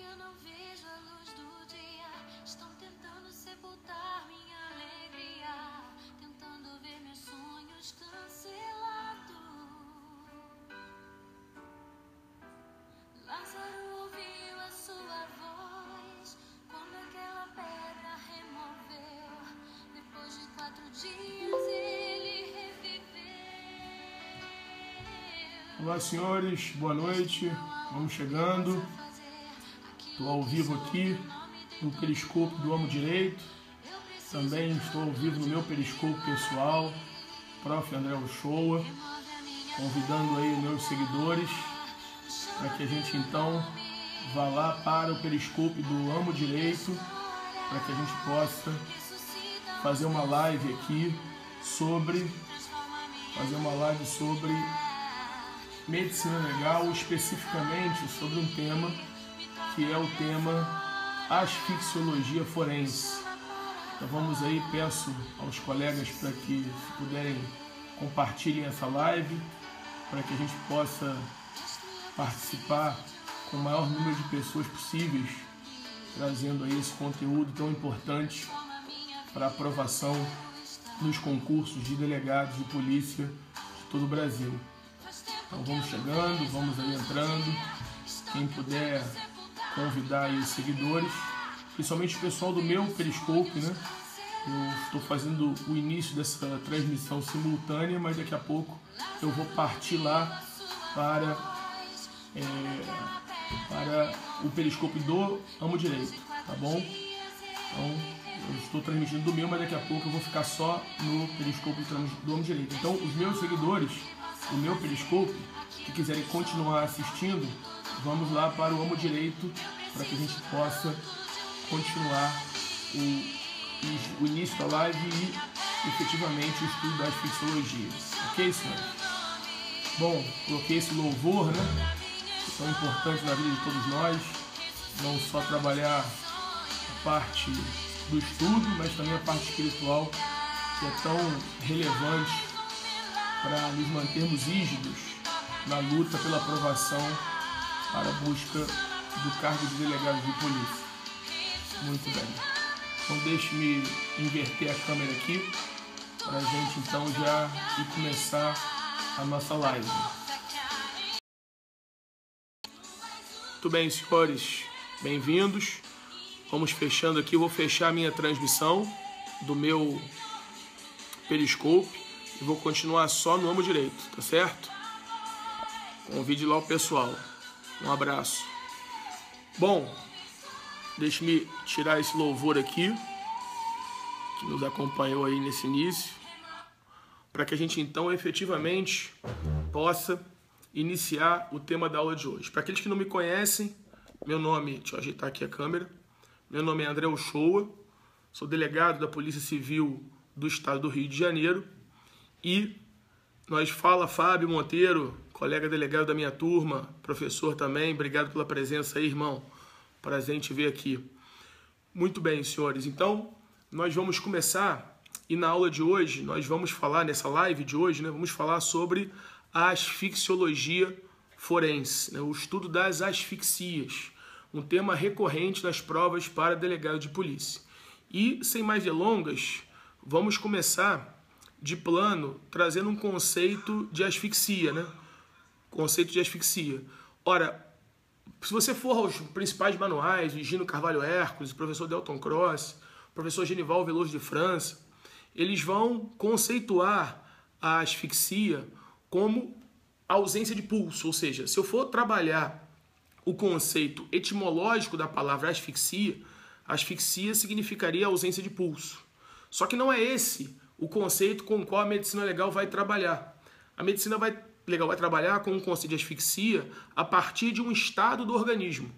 eu não vejo a luz do dia. Estão tentando sepultar minha alegria, tentando ver meus sonhos cancelados. Lázaro ouviu a sua voz quando aquela pedra removeu. Depois de 4 dias ele reviveu. Olá, senhores, boa noite. Vamos chegando. Estou ao vivo aqui no Periscope do Amo Direito. Também estou ao vivo no meu Periscope pessoal, Prof. André Uchoa, convidando aí os meus seguidores para que a gente então vá lá para o Periscope do Amo Direito, para que a gente possa fazer uma live aqui sobre medicina legal, especificamente sobre um tema que é o tema asfixiologia forense. Então vamos aí, peço aos colegas para que, se puderem, compartilhem essa live, para que a gente possa participar com o maior número de pessoas possíveis, trazendo aí esse conteúdo tão importante para aprovação nos concursos de delegados de polícia de todo o Brasil. Então vamos chegando, vamos aí entrando. Quem puder convidar aí os seguidores, principalmente o pessoal do meu Periscope, né? Eu estou fazendo o início dessa transmissão simultânea, mas daqui a pouco eu vou partir lá para o Periscope do Amo Direito, tá bom? Então, eu estou transmitindo do meu, mas daqui a pouco eu vou ficar só no Periscope do Amo Direito. Então, os meus seguidores, o meu Periscope, que quiserem continuar assistindo, vamos lá para o Amo Direito, para que a gente possa continuar o início da live e, efetivamente, o estudo da asfixiologia. Ok, senhores? Bom, coloquei esse louvor, né? Tão importante na vida de todos nós, não só trabalhar a parte do estudo, mas também a parte espiritual, que é tão relevante para nos mantermos rígidos na luta pela aprovação para a busca do cargo de delegado de polícia. Muito bem. Então deixe-me inverter a câmera aqui para a gente então já ir começar a nossa live. Muito bem, senhores, bem-vindos. Vamos fechando aqui, eu vou fechar a minha transmissão do meu Periscope e vou continuar só no Amo Direito, tá certo? Convide lá o pessoal. Um abraço. Bom, deixe-me tirar esse louvor aqui, que nos acompanhou aí nesse início, para que a gente então efetivamente possa iniciar o tema da aula de hoje. Para aqueles que não me conhecem, meu nome, deixa eu ajeitar aqui a câmera, meu nome é André Uchoa, sou delegado da Polícia Civil do Estado do Rio de Janeiro e fala Fábio Monteiro, colega delegado da minha turma, professor também, obrigado pela presença aí, irmão, prazer em te ver aqui. Muito bem, senhores, então nós vamos começar e na aula de hoje, nós vamos falar, nessa live de hoje, né, vamos falar sobre a asfixiologia forense, né, o estudo das asfixias, um tema recorrente nas provas para delegado de polícia. E, sem mais delongas, vamos começar de plano trazendo um conceito de asfixia, né? Conceito de asfixia. Ora, se você for aos principais manuais, o Gino Carvalho Hércules, o professor Delton Cross, o professor Genival Veloso de França, eles vão conceituar a asfixia como ausência de pulso, ou seja, se eu for trabalhar o conceito etimológico da palavra asfixia, asfixia significaria ausência de pulso. Só que não é esse o conceito com o qual a medicina legal vai trabalhar. A medicina legal vai trabalhar com um conceito de asfixia a partir de um estado do organismo.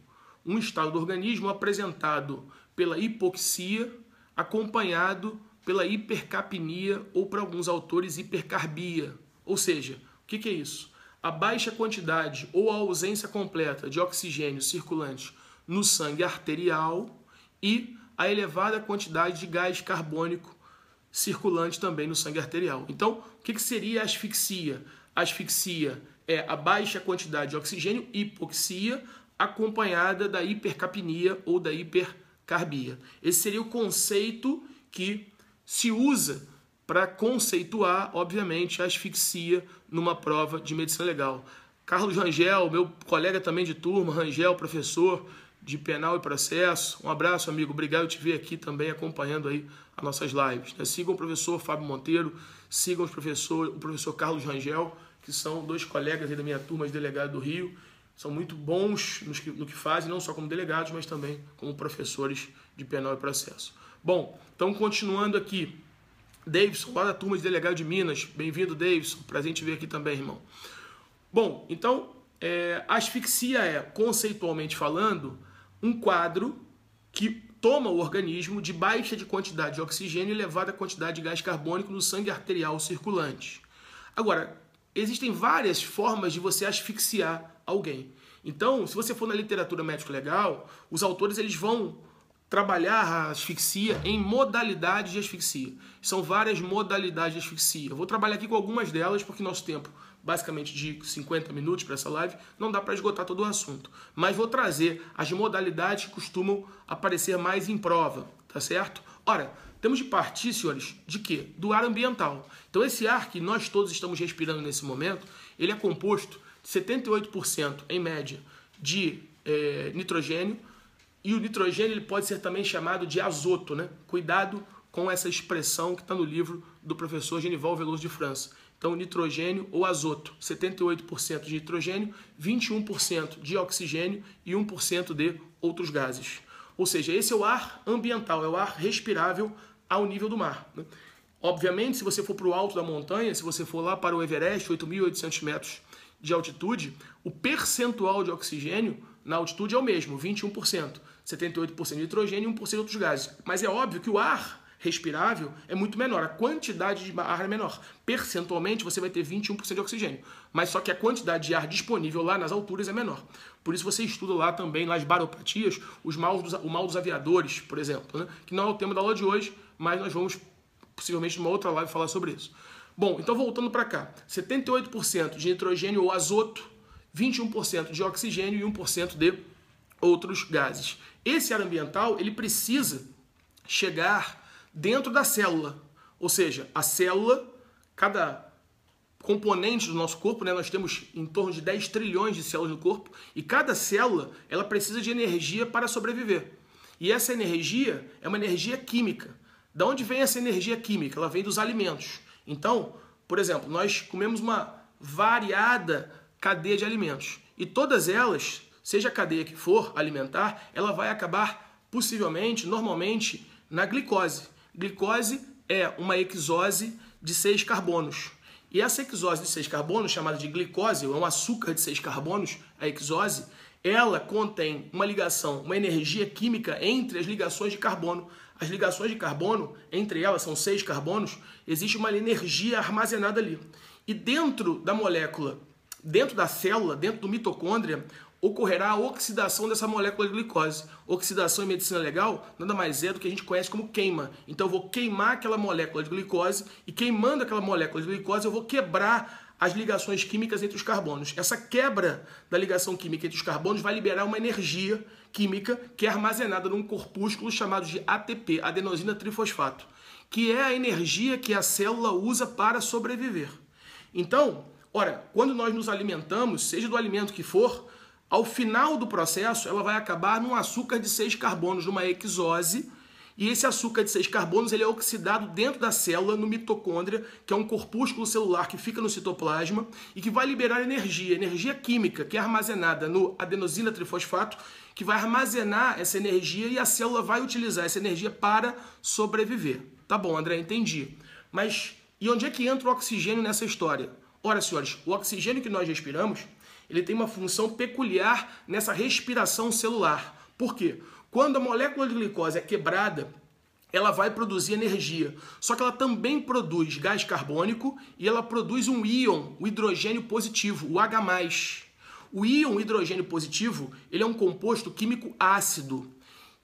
Um estado do organismo apresentado pela hipoxia, acompanhado pela hipercapnia ou, para alguns autores, hipercarbia. Ou seja, o que é isso? A baixa quantidade ou a ausência completa de oxigênio circulante no sangue arterial e a elevada quantidade de gás carbônico circulante também no sangue arterial. Então, o que seria a asfixia? A asfixia é a baixa quantidade de oxigênio, hipoxia, acompanhada da hipercapnia ou da hipercarbia. Esse seria o conceito que se usa para conceituar, obviamente, a asfixia numa prova de medicina legal. Carlos Rangel, meu colega também de turma, Rangel, professor de penal e processo. Um abraço, amigo. Obrigado por te ver aqui também acompanhando aí as nossas lives. Sigam o professor Fábio Monteiro, sigam o professor Carlos Rangel, que são dois colegas aí da minha turma de delegado do Rio. São muito bons no que fazem, não só como delegados, mas também como professores de penal e processo. Bom, então continuando aqui. Davidson, lá da turma de delegado de Minas. Bem-vindo, Davidson. Prazer em te ver aqui também, irmão. Bom, então, a asfixia é, conceitualmente falando, um quadro que toma o organismo de baixa de quantidade de oxigênio e elevada quantidade de gás carbônico no sangue arterial circulante. Agora, existem várias formas de você asfixiar alguém. Então, se você for na literatura médico-legal, os autores eles vão trabalhar a asfixia em modalidades de asfixia. São várias modalidades de asfixia. Eu vou trabalhar aqui com algumas delas, porque nosso tempo, basicamente de 50 minutos para essa live, não dá para esgotar todo o assunto. Mas vou trazer as modalidades que costumam aparecer mais em prova, tá certo? Ora, temos de partir, senhores, de quê? Do ar ambiental. Então esse ar que nós todos estamos respirando nesse momento, ele é composto de 78% em média de nitrogênio, e o nitrogênio ele pode ser também chamado de azoto, né? Cuidado com essa expressão que está no livro do professor Genival Veloso de França. Então, nitrogênio ou azoto, 78% de nitrogênio, 21% de oxigênio e 1% de outros gases. Ou seja, esse é o ar ambiental, é o ar respirável ao nível do mar, né? Obviamente, se você for para o alto da montanha, se você for lá para o Everest, 8.800 metros de altitude, o percentual de oxigênio na altitude é o mesmo, 21%. 78% de nitrogênio e 1% de outros gases. Mas é óbvio que o ar respirável é muito menor, a quantidade de ar é menor. Percentualmente você vai ter 21% de oxigênio, mas só que a quantidade de ar disponível lá nas alturas é menor. Por isso você estuda lá também, nas baropatias, o mal dos aviadores, por exemplo, né? Que não é o tema da aula de hoje, mas nós vamos possivelmente numa outra live falar sobre isso. Bom, então voltando para cá, 78% de nitrogênio ou azoto, 21% de oxigênio e 1% de outros gases. Esse ar ambiental, ele precisa chegar dentro da célula, ou seja, a célula, cada componente do nosso corpo, né, nós temos em torno de 10 trilhões de células no corpo, e cada célula ela precisa de energia para sobreviver. E essa energia é uma energia química. Da onde vem essa energia química? Ela vem dos alimentos. Então, por exemplo, nós comemos uma variada cadeia de alimentos, e todas elas, seja a cadeia que for alimentar, ela vai acabar possivelmente, normalmente, na glicose. Glicose é uma hexose de 6 carbonos. E essa hexose de 6 carbonos, chamada de glicose, ou é um açúcar de 6 carbonos, a hexose, ela contém uma ligação, uma energia química entre as ligações de carbono. As ligações de carbono, entre elas são 6 carbonos, existe uma energia armazenada ali. E dentro da molécula, dentro da célula, dentro do mitocôndria, ocorrerá a oxidação dessa molécula de glicose. Oxidação em medicina legal nada mais é do que a gente conhece como queima. Então eu vou queimar aquela molécula de glicose e queimando aquela molécula de glicose eu vou quebrar as ligações químicas entre os carbonos. Essa quebra da ligação química entre os carbonos vai liberar uma energia química que é armazenada num corpúsculo chamado de ATP, adenosina trifosfato, que é a energia que a célula usa para sobreviver. Então, ora, quando nós nos alimentamos, seja do alimento que for, ao final do processo, ela vai acabar num açúcar de 6 carbonos, numa hexose, e esse açúcar de 6 carbonos ele é oxidado dentro da célula, no mitocôndria, que é um corpúsculo celular que fica no citoplasma e que vai liberar energia química, que é armazenada no adenosina trifosfato, que vai armazenar essa energia e a célula vai utilizar essa energia para sobreviver. Tá bom, André, entendi. Mas e onde é que entra o oxigênio nessa história? Ora, senhores, o oxigênio que nós respiramos, ele tem uma função peculiar nessa respiração celular. Por quê? Quando a molécula de glicose é quebrada, ela vai produzir energia. Só que ela também produz gás carbônico e ela produz um íon, o hidrogênio positivo, o H+. O íon hidrogênio positivo, ele é um composto químico ácido.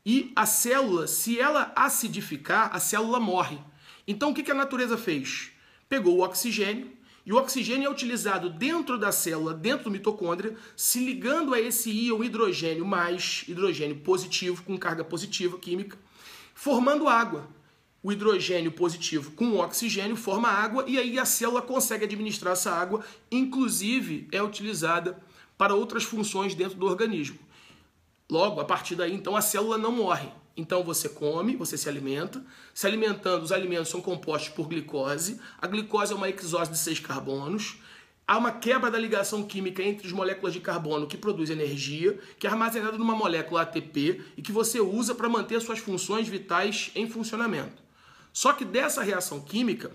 E a célula, se ela acidificar, a célula morre. Então o que a natureza fez? Pegou o oxigênio E o oxigênio é utilizado dentro da célula, dentro do mitocôndria, se ligando a esse íon hidrogênio mais hidrogênio positivo, com carga positiva química, formando água. O hidrogênio positivo com o oxigênio forma água e aí a célula consegue administrar essa água, inclusive é utilizada para outras funções dentro do organismo. Logo, a partir daí, então, a célula não morre. Então você come, você se alimenta. Se alimentando, os alimentos são compostos por glicose. A glicose é uma hexose de 6 carbonos. Há uma quebra da ligação química entre as moléculas de carbono que produz energia, que é armazenada numa molécula ATP e que você usa para manter suas funções vitais em funcionamento. Só que dessa reação química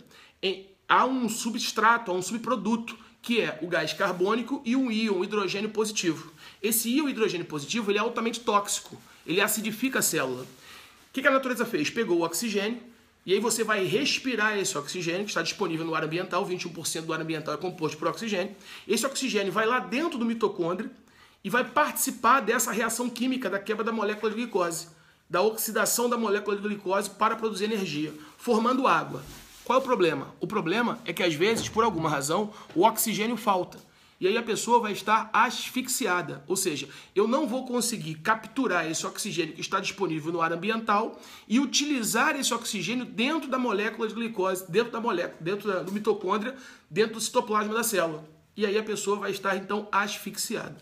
há um substrato, há um subproduto, que é o gás carbônico e um íon hidrogênio positivo. Esse íon hidrogênio positivo ele é altamente tóxico, ele acidifica a célula. O que a natureza fez? Pegou o oxigênio, e aí você vai respirar esse oxigênio, que está disponível no ar ambiental, 21% do ar ambiental é composto por oxigênio. Esse oxigênio vai lá dentro do mitocôndrio e vai participar dessa reação química da quebra da molécula de glicose, da oxidação da molécula de glicose para produzir energia, formando água. Qual é o problema? O problema é que às vezes, por alguma razão, o oxigênio falta. E aí a pessoa vai estar asfixiada. Ou seja, eu não vou conseguir capturar esse oxigênio que está disponível no ar ambiental e utilizar esse oxigênio dentro da molécula de glicose, dentro do mitocôndria, dentro do citoplasma da célula. E aí a pessoa vai estar, então, asfixiada.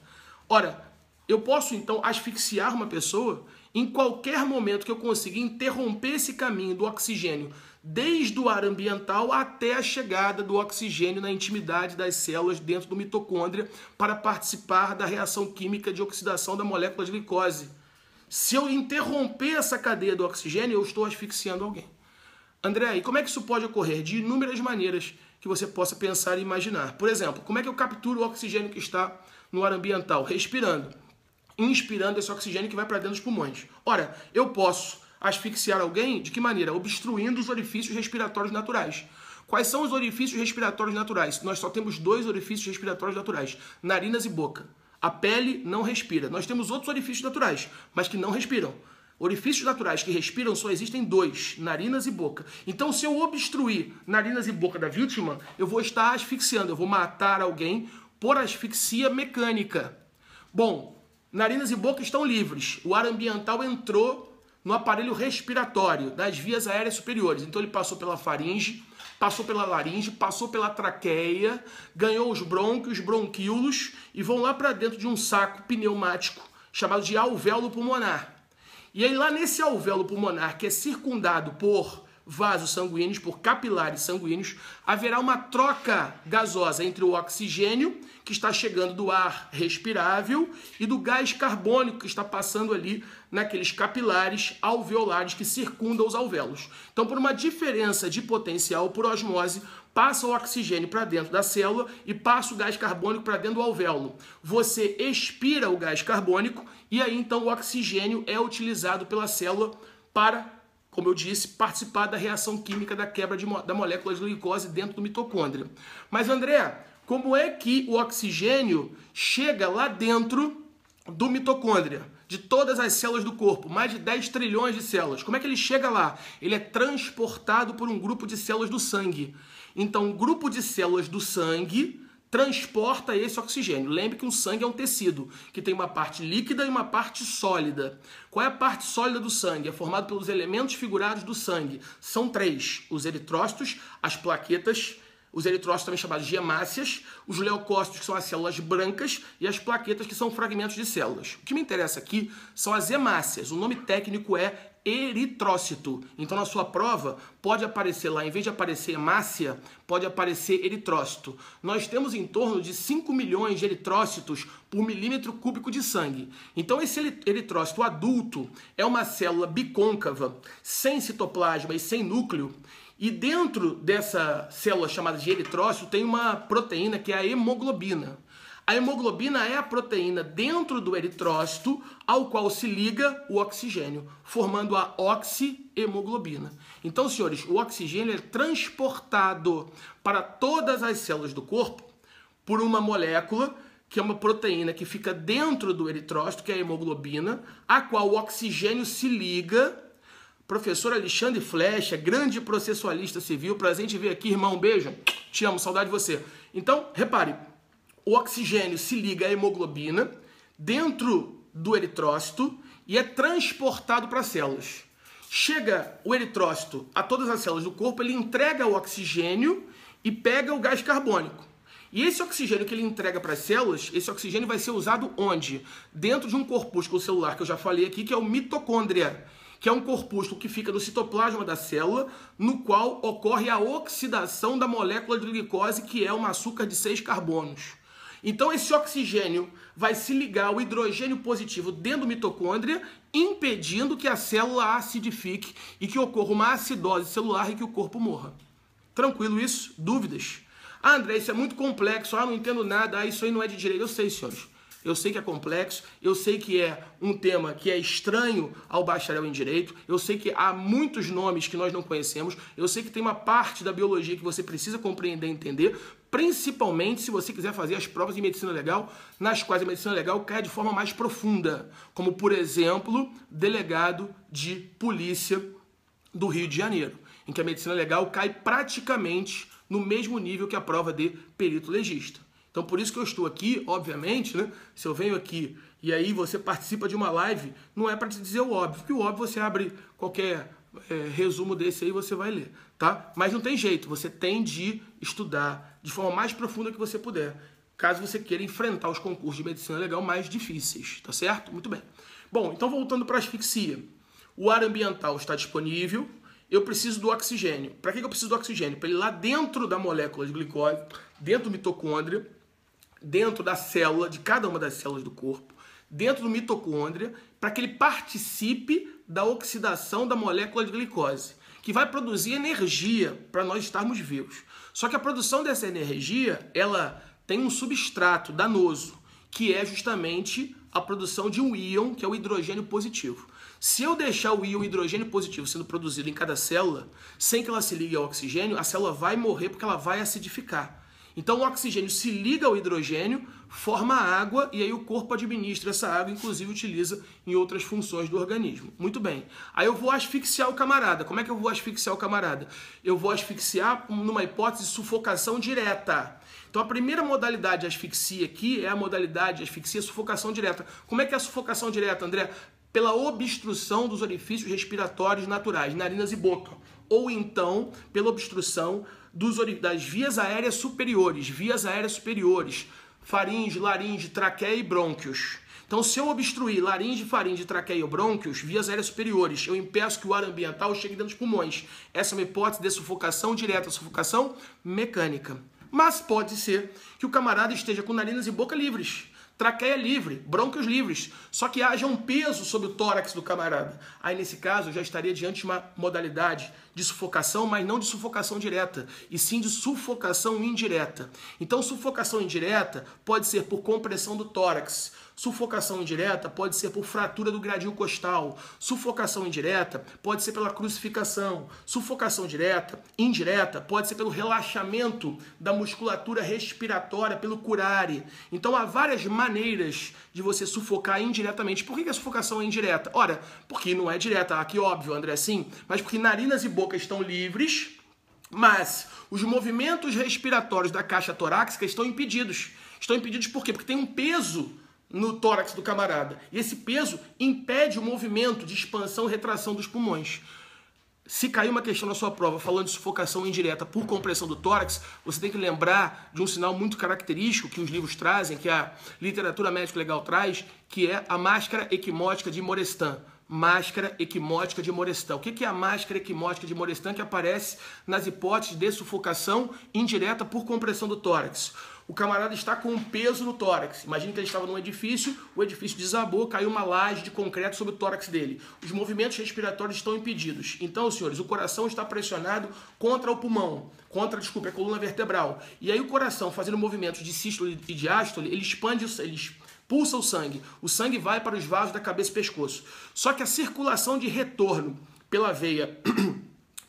Ora, eu posso, então, asfixiar uma pessoa em qualquer momento que eu consiga interromper esse caminho do oxigênio desde o ar ambiental até a chegada do oxigênio na intimidade das células dentro do mitocôndria para participar da reação química de oxidação da molécula de glicose. Se eu interromper essa cadeia do oxigênio, eu estou asfixiando alguém. André, e como é que isso pode ocorrer? De inúmeras maneiras que você possa pensar e imaginar. Por exemplo, como é que eu capturo o oxigênio que está no ar ambiental? Respirando. Inspirando esse oxigênio que vai para dentro dos pulmões. Ora, eu posso asfixiar alguém de que maneira? Obstruindo os orifícios respiratórios naturais. Quais são os orifícios respiratórios naturais? Nós só temos 2 orifícios respiratórios naturais, narinas e boca. A pele não respira. Nós temos outros orifícios naturais, mas que não respiram. Orifícios naturais que respiram só existem 2, narinas e boca. Então, se eu obstruir narinas e boca da vítima, eu vou estar asfixiando, eu vou matar alguém por asfixia mecânica. Bom, narinas e boca estão livres. O ar ambiental entrou no aparelho respiratório, das vias aéreas superiores. Então ele passou pela faringe, passou pela laringe, passou pela traqueia, ganhou os brônquios, bronquíolos e vão lá para dentro de um saco pneumático chamado de alvéolo pulmonar. E aí lá nesse alvéolo pulmonar, que é circundado por vasos sanguíneos, por capilares sanguíneos, haverá uma troca gasosa entre o oxigênio que está chegando do ar respirável e do gás carbônico que está passando ali naqueles capilares alveolares que circundam os alvéolos. Então, por uma diferença de potencial, por osmose, passa o oxigênio para dentro da célula e passa o gás carbônico para dentro do alvéolo. Você expira o gás carbônico e aí, então, o oxigênio é utilizado pela célula para, como eu disse, participar da reação química da quebra da molécula de glicose dentro do mitocôndria. Mas, André, como é que o oxigênio chega lá dentro do mitocôndria, de todas as células do corpo, mais de 10 trilhões de células? Como é que ele chega lá? Ele é transportado por um grupo de células do sangue. Então, um grupo de células do sangue transporta esse oxigênio. Lembre que o sangue é um tecido, que tem uma parte líquida e uma parte sólida. Qual é a parte sólida do sangue? É formado pelos elementos figurados do sangue. São 3, os eritrócitos, as plaquetas, os eritrócitos também chamados de hemácias, os leucócitos, que são as células brancas, e as plaquetas, que são fragmentos de células. O que me interessa aqui são as hemácias. O nome técnico é eritrócito. Então, na sua prova, pode aparecer lá, em vez de aparecer hemácia, pode aparecer eritrócito. Nós temos em torno de 5 milhões de eritrócitos por milímetro cúbico de sangue. Então, esse eritrócito adulto é uma célula bicôncava, sem citoplasma e sem núcleo. E dentro dessa célula chamada de eritrócito tem uma proteína que é a hemoglobina. A hemoglobina é a proteína dentro do eritrócito ao qual se liga o oxigênio, formando a oxihemoglobina. Então, senhores, o oxigênio é transportado para todas as células do corpo por uma molécula, que é uma proteína que fica dentro do eritrócito, que é a hemoglobina, a qual o oxigênio se liga. Professor Alexandre Flecha, grande processualista civil, prazer em te ver aqui, irmão, beijo, te amo, saudade de você. Então, repare, o oxigênio se liga à hemoglobina dentro do eritrócito e é transportado para as células. Chega o eritrócito a todas as células do corpo, ele entrega o oxigênio e pega o gás carbônico. E esse oxigênio que ele entrega para as células, esse oxigênio vai ser usado onde? Dentro de um corpúsculo celular que eu já falei aqui, que é o mitocôndria, que é um corpúsculo que fica no citoplasma da célula, no qual ocorre a oxidação da molécula de glicose, que é um açúcar de 6 carbonos. Então esse oxigênio vai se ligar ao hidrogênio positivo dentro do mitocôndria, impedindo que a célula acidifique e que ocorra uma acidose celular e que o corpo morra. Tranquilo isso? Dúvidas? Ah, André, isso é muito complexo. Ah, não entendo nada. Ah, isso aí não é de direito. Eu sei, senhores. Eu sei que é complexo, eu sei que é um tema que é estranho ao bacharel em direito, eu sei que há muitos nomes que nós não conhecemos, eu sei que tem uma parte da biologia que você precisa compreender e entender, principalmente se você quiser fazer as provas de medicina legal, nas quais a medicina legal cai de forma mais profunda, como, por exemplo, delegado de polícia do Rio de Janeiro, em que a medicina legal cai praticamente no mesmo nível que a prova de perito legista. Então, por isso que eu estou aqui, obviamente, né? Se eu venho aqui e aí você participa de uma live, não é para te dizer o óbvio, porque o óbvio você abre qualquer resumo desse aí você vai ler, tá? Mas não tem jeito, você tem de estudar de forma mais profunda que você puder, caso você queira enfrentar os concursos de medicina legal mais difíceis, tá certo? Muito bem. Bom, então voltando para a asfixia. O ar ambiental está disponível, eu preciso do oxigênio. Para que eu preciso do oxigênio? Para ele ir lá dentro da molécula de glicose, dentro do mitocôndria, dentro da célula, de cada uma das células do corpo, dentro do mitocôndria, para que ele participe da oxidação da molécula de glicose, que vai produzir energia para nós estarmos vivos. Só que a produção dessa energia, ela tem um substrato danoso, que é justamente a produção de um íon, que é o hidrogênio positivo. Se eu deixar o íon hidrogênio positivo sendo produzido em cada célula, sem que ela se ligue ao oxigênio, a célula vai morrer porque ela vai acidificar. Então o oxigênio se liga ao hidrogênio, forma água e aí o corpo administra essa água, inclusive utiliza em outras funções do organismo. Muito bem. Aí eu vou asfixiar o camarada. Como é que eu vou asfixiar o camarada? Eu vou asfixiar numa hipótese de sufocação direta. Então a primeira modalidade de asfixia aqui é a modalidade de asfixia sufocação direta. Como é que é a sufocação direta, André? Pela obstrução dos orifícios respiratórios naturais, narinas e boca. Ou então pela obstrução das vias aéreas superiores, faringe, laringe, traqueia e brônquios. Então, se eu obstruir laringe, faringe, traqueia e brônquios, vias aéreas superiores, eu impeço que o ar ambiental chegue dentro dos pulmões. Essa é uma hipótese de sufocação direta, sufocação mecânica. Mas pode ser que o camarada esteja com narinas e boca livres, traqueia livre, brônquios livres, só que haja um peso sobre o tórax do camarada. Aí, nesse caso, eu já estaria diante de uma modalidade de sufocação, mas não de sufocação direta, e sim de sufocação indireta. Então, sufocação indireta pode ser por compressão do tórax, sufocação indireta pode ser por fratura do gradil costal, sufocação indireta pode ser pela crucificação, sufocação indireta pode ser pelo relaxamento da musculatura respiratória, pelo curare. Então, há várias maneiras de você sufocar indiretamente. Por que a sufocação é indireta? Ora, porque não é direta, aqui óbvio, André, sim, mas porque narinas e boca estão livres, mas os movimentos respiratórios da caixa torácica estão impedidos. Estão impedidos por quê? Porque tem um peso no tórax do camarada. E esse peso impede o movimento de expansão e retração dos pulmões. Se cair uma questão na sua prova falando de sufocação indireta por compressão do tórax, você tem que lembrar de um sinal muito característico que os livros trazem, que a literatura médico-legal traz, que é a máscara equimótica de Morestan. Máscara equimótica de Morestan. O que é a máscara equimótica de Morestan que aparece nas hipóteses de sufocação indireta por compressão do tórax? O camarada está com um peso no tórax. Imagina que ele estava num edifício, o edifício desabou, caiu uma laje de concreto sobre o tórax dele. Os movimentos respiratórios estão impedidos. Então, senhores, o coração está pressionado contra o pulmão, a coluna vertebral. E aí o coração, fazendo movimentos de sístole e diástole, ele expande, ele pulsa o sangue. O sangue vai para os vasos da cabeça e pescoço. Só que a circulação de retorno pela veia,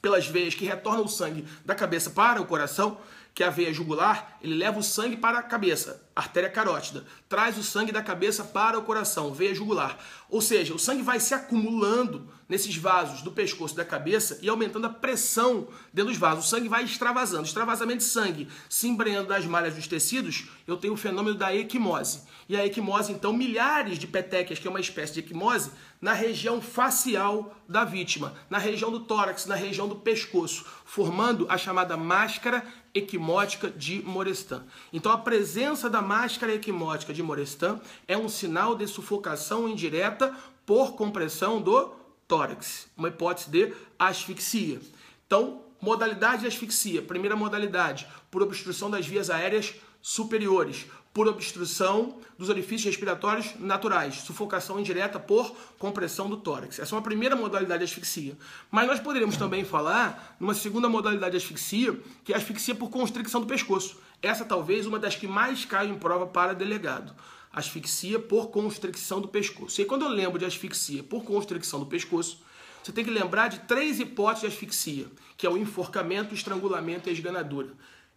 pelas veias que retornam o sangue da cabeça para o coração, que é a veia jugular, ele leva o sangue para a cabeça, artéria carótida, traz o sangue da cabeça para o coração, veia jugular. Ou seja, o sangue vai se acumulando nesses vasos do pescoço e da cabeça e aumentando a pressão dentro dos vasos. O sangue vai extravasando. Extravasamento de sangue se embrenhando das malhas dos tecidos, eu tenho o fenômeno da equimose. E a equimose, então, milhares de petequias, que é uma espécie de equimose, na região facial da vítima, na região do tórax, na região do pescoço, formando a chamada máscara equimótica de Morestan. Então, a presença da máscara equimótica de Morestan é um sinal de sufocação indireta por compressão do tórax, uma hipótese de asfixia. Então, modalidade de asfixia. Primeira modalidade, por obstrução das vias aéreas superiores, por obstrução dos orifícios respiratórios naturais, sufocação indireta por compressão do tórax. Essa é uma primeira modalidade de asfixia. Mas nós poderíamos também falar numa segunda modalidade de asfixia, que é a asfixia por constricção do pescoço. Essa talvez uma das que mais cai em prova para delegado. Asfixia por constricção do pescoço. E quando eu lembro de asfixia por constricção do pescoço, você tem que lembrar de 3 hipóteses de asfixia, que é o enforcamento, estrangulamento e esganadura.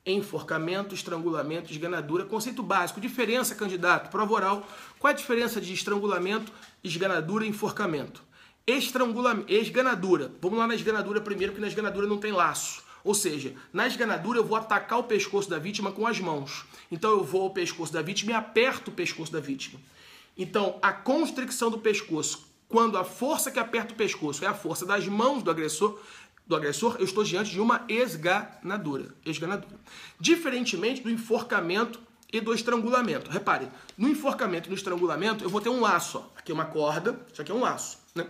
Enforcamento, estrangulamento, esganadura. Conceito básico. Diferença, candidato, prova oral. Qual é a diferença de estrangulamento, esganadura e enforcamento? Esganadura. Vamos lá na esganadura primeiro, porque na esganadura não tem laço. Ou seja, na esganadura eu vou atacar o pescoço da vítima com as mãos. Então eu vou ao pescoço da vítima e aperto o pescoço da vítima. Então a constricção do pescoço, quando a força que aperta o pescoço é a força das mãos do agressor, eu estou diante de uma esganadura. Diferentemente do enforcamento e do estrangulamento. Repare, no enforcamento e no estrangulamento eu vou ter um laço. Ó. Aqui é uma corda, isso aqui é um laço, né?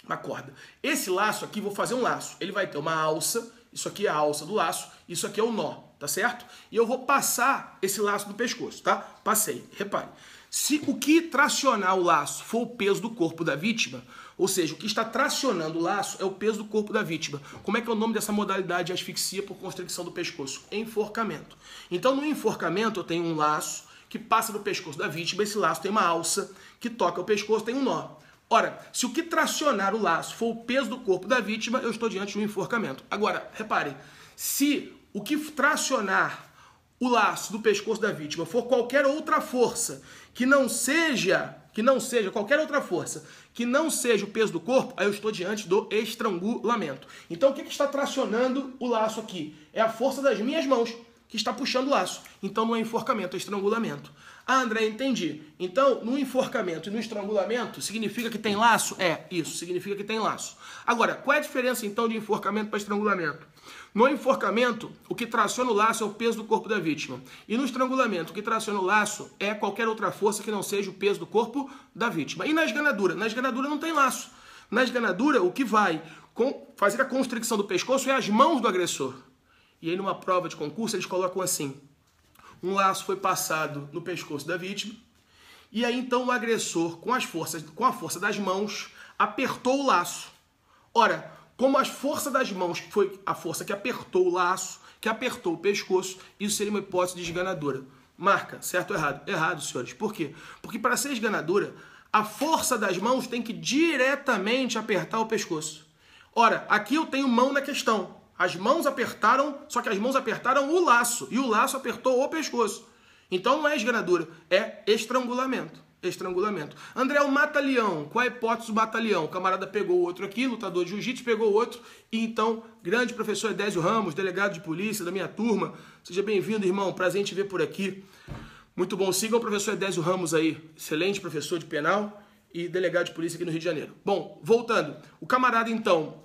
Uma corda. Esse laço aqui, vou fazer um laço. Ele vai ter uma alça. Isso aqui é a alça do laço, isso aqui é o nó, tá certo? E eu vou passar esse laço no pescoço, tá? Passei, repare. Se o que tracionar o laço for o peso do corpo da vítima, ou seja, o que está tracionando o laço é o peso do corpo da vítima. Como é que é o nome dessa modalidade de asfixia por constricção do pescoço? Enforcamento. Então, no enforcamento, eu tenho um laço que passa no pescoço da vítima, esse laço tem uma alça que toca o pescoço, tem um nó. Ora, se o que tracionar o laço for o peso do corpo da vítima, eu estou diante de um enforcamento. Agora, reparem, se o que tracionar o laço do pescoço da vítima for qualquer outra força que não seja qualquer outra força que não seja o peso do corpo, aí eu estou diante do estrangulamento. Então, o que está tracionando o laço aqui? É a força das minhas mãos que está puxando o laço. Então, não é enforcamento, é estrangulamento. Ah, André, entendi. Então, no enforcamento e no estrangulamento, significa que tem laço? É, isso, significa que tem laço. Agora, qual é a diferença, então, de enforcamento para estrangulamento? No enforcamento, o que traciona o laço é o peso do corpo da vítima. E no estrangulamento, o que traciona o laço é qualquer outra força que não seja o peso do corpo da vítima. E na esganadura? Na esganadura não tem laço. Na esganadura, o que vai fazer a constricção do pescoço é as mãos do agressor. E aí, numa prova de concurso, eles colocam assim: um laço foi passado no pescoço da vítima, e aí então o agressor, com a força das mãos, apertou o laço. Ora, como a força das mãos foi a força que apertou o laço, que apertou o pescoço, isso seria uma hipótese de esganadura. Marca, certo ou errado? Errado, senhores. Por quê? Porque para ser esganadura, a força das mãos tem que diretamente apertar o pescoço. Ora, aqui eu tenho mão na questão. As mãos apertaram, só que as mãos apertaram o laço, e o laço apertou o pescoço. Então não é esganadura, é estrangulamento. Estrangulamento. André, o mata-leão. Qual a hipótese do mata-leão? O camarada pegou o outro aqui, lutador de jiu-jitsu, pegou o outro, e então, grande professor Edésio Ramos, delegado de polícia da minha turma. Seja bem-vindo, irmão. Prazer em te ver por aqui. Muito bom. Sigam o professor Edésio Ramos aí, excelente professor de penal e delegado de polícia aqui no Rio de Janeiro. Bom, voltando. O camarada, então,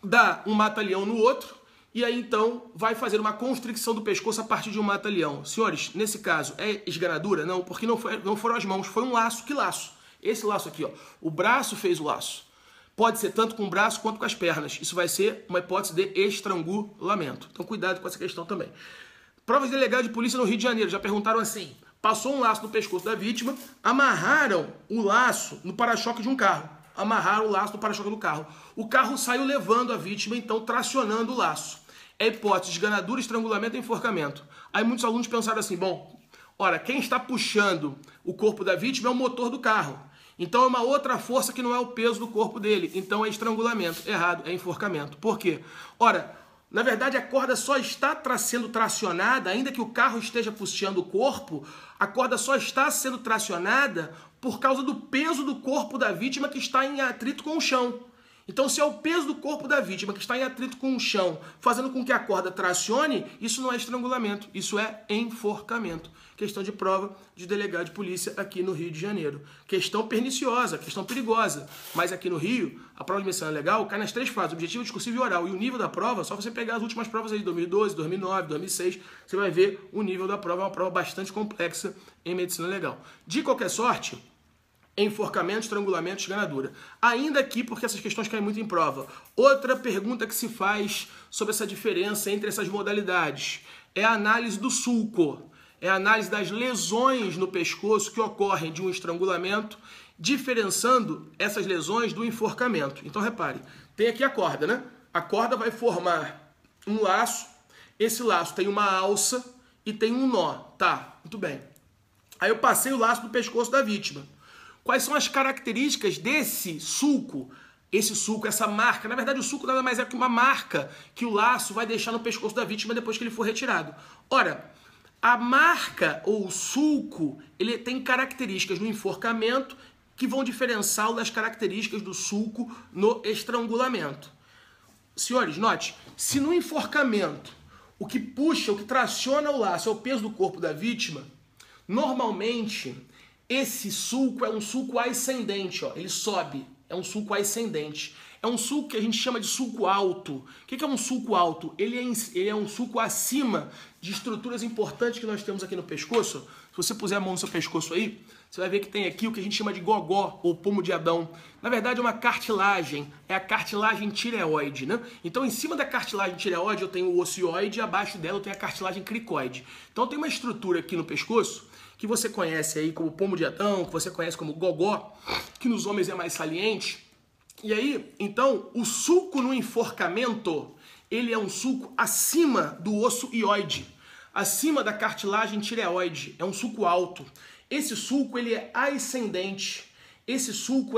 dá um mata-leão no outro, e aí então vai fazer uma constricção do pescoço a partir de um mata-leão. Senhores, nesse caso, é esganadura? Não, porque não foram as mãos, foi um laço. Que laço? Esse laço aqui, ó. O braço fez o laço. Pode ser tanto com o braço quanto com as pernas. Isso vai ser uma hipótese de estrangulamento. Então cuidado com essa questão também. Provas de delegado de polícia no Rio de Janeiro. Já perguntaram assim: passou um laço no pescoço da vítima, amarraram o laço no para-choque de um carro. Amarraram o laço no para-choque do carro. O carro saiu levando a vítima, então tracionando o laço. É hipótese de esganadura, estrangulamento e enforcamento. Aí muitos alunos pensaram assim: bom, ora, quem está puxando o corpo da vítima é o motor do carro. Então é uma outra força que não é o peso do corpo dele. Então é estrangulamento. Errado, é enforcamento. Por quê? Ora, Na verdade, a corda só está sendo tracionada, ainda que o carro esteja puxando o corpo, a corda só está sendo tracionada por causa do peso do corpo da vítima que está em atrito com o chão. Então, se é o peso do corpo da vítima que está em atrito com o chão, fazendo com que a corda tracione, isso não é estrangulamento, isso é enforcamento. Questão de prova de delegado de polícia aqui no Rio de Janeiro. Questão perniciosa, questão perigosa. Mas aqui no Rio, a prova de medicina legal cai nas 3 fases, objetivo, discursivo e oral. E o nível da prova, só você pegar as últimas provas aí, 2012, 2009, 2006, você vai ver o nível da prova, é uma prova bastante complexa em medicina legal. De qualquer sorte, enforcamento, estrangulamento, esganadura. Ainda aqui, porque essas questões caem muito em prova. Outra pergunta que se faz sobre essa diferença entre essas modalidades é a análise do sulco. É a análise das lesões no pescoço que ocorrem de um estrangulamento, diferenciando essas lesões do enforcamento. Então, repare, tem aqui a corda, né? A corda vai formar um laço, esse laço tem uma alça e tem um nó. Tá, muito bem. Aí eu passei o laço do pescoço da vítima. Quais são as características desse sulco? Esse sulco, essa marca, na verdade o sulco nada mais é que uma marca que o laço vai deixar no pescoço da vítima depois que ele for retirado. Ora, a marca ou o sulco, ele tem características no enforcamento que vão diferenciá-lo das características do sulco no estrangulamento. Senhores, note, se no enforcamento o que puxa, o que traciona o laço é o peso do corpo da vítima, normalmente esse sulco é um sulco ascendente, ó, ele sobe, é um sulco ascendente. É um sulco que a gente chama de sulco alto. O que é um sulco alto? Ele é um sulco acima de estruturas importantes que nós temos aqui no pescoço. Se você puser a mão no seu pescoço aí, você vai ver que tem aqui o que a gente chama de gogó, ou pomo de Adão. Na verdade é uma cartilagem, é a cartilagem tireoide, né? Então em cima da cartilagem tireoide eu tenho o ocioide e abaixo dela eu tenho a cartilagem cricoide. Então tem uma estrutura aqui no pescoço que você conhece aí como pomo de Adão, que você conhece como gogó, que nos homens é mais saliente. E aí, então, o sulco no enforcamento, ele é um sulco acima do osso ioide, acima da cartilagem tireoide, é um sulco alto. Esse sulco, ele é ascendente, esse sulco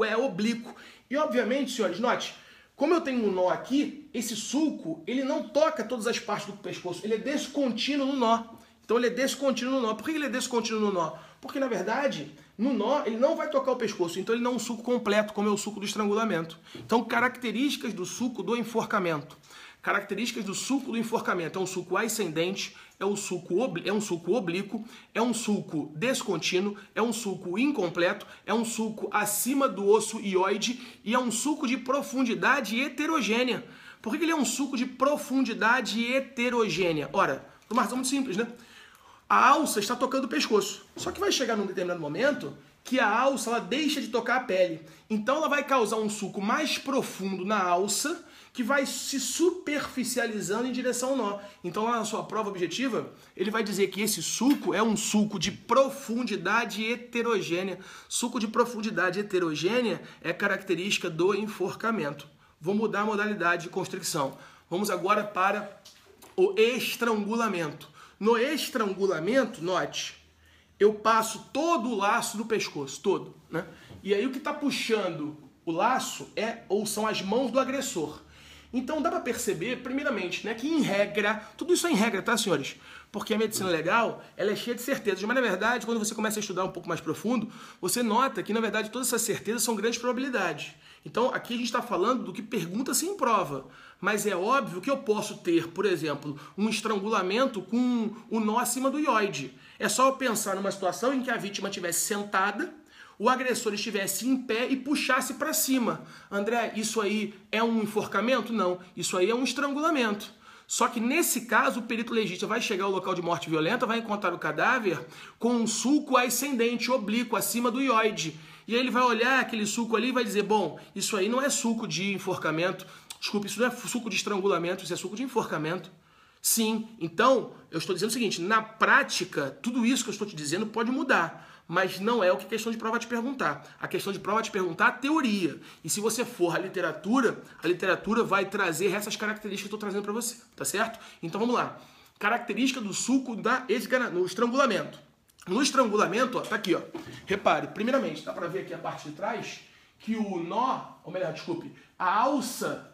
é oblíquo. E, obviamente, senhores, note, como eu tenho um nó aqui, esse sulco, ele não toca todas as partes do pescoço, ele é descontínuo no nó. Então ele é descontínuo no nó. Por que ele é descontínuo no nó? Porque, na verdade, no nó ele não vai tocar o pescoço, então ele não é um sulco completo, como é o sulco do estrangulamento. Então, características do sulco do enforcamento. Características do sulco do enforcamento. É um sulco ascendente, é um sulco oblíquo, é um sulco descontínuo, é um sulco incompleto, é um sulco acima do osso ioide e é um sulco de profundidade heterogênea. Por que ele é um sulco de profundidade heterogênea? Ora, por uma razão muito simples, né? A alça está tocando o pescoço. Só que vai chegar num determinado momento que a alça ela deixa de tocar a pele. Então ela vai causar um sulco mais profundo na alça que vai se superficializando em direção ao nó. Então lá na sua prova objetiva, ele vai dizer que esse sulco é um sulco de profundidade heterogênea. Sulco de profundidade heterogênea é característica do enforcamento. Vou mudar a modalidade de constricção. Vamos agora para o estrangulamento. No estrangulamento, note, eu passo todo o laço do pescoço, todo, né? E aí o que está puxando o laço são as mãos do agressor. Então dá para perceber, primeiramente, né, que em regra, tudo isso é em regra, tá, senhores? Porque a medicina legal, ela é cheia de certezas, mas na verdade, quando você começa a estudar um pouco mais profundo, você nota que na verdade todas essas certezas são grandes probabilidades. Então aqui a gente está falando do que pergunta-se em prova. Mas é óbvio que eu posso ter, por exemplo, um estrangulamento com o nó acima do ioide. É só eu pensar numa situação em que a vítima estivesse sentada, o agressor estivesse em pé e puxasse para cima. André, isso aí é um enforcamento? Não, isso aí é um estrangulamento. Só que nesse caso o perito legista vai chegar ao local de morte violenta, vai encontrar o cadáver com um sulco ascendente, oblíquo, acima do ioide. E aí ele vai olhar aquele sulco ali e vai dizer, bom, isso aí não é sulco de enforcamento, desculpe, isso não é suco de estrangulamento, isso é suco de enforcamento. Sim, então, eu estou dizendo o seguinte, na prática, tudo isso que eu estou te dizendo pode mudar, mas não é o que a questão de prova vai te perguntar. A questão de prova vai te perguntar a teoria. E se você for à literatura, a literatura vai trazer essas características que eu estou trazendo para você, tá certo? Então vamos lá. Característica do suco no estrangulamento. No estrangulamento, ó, tá aqui, ó. Repare, primeiramente, dá para ver aqui a parte de trás que o nó, ou melhor, desculpe, a alça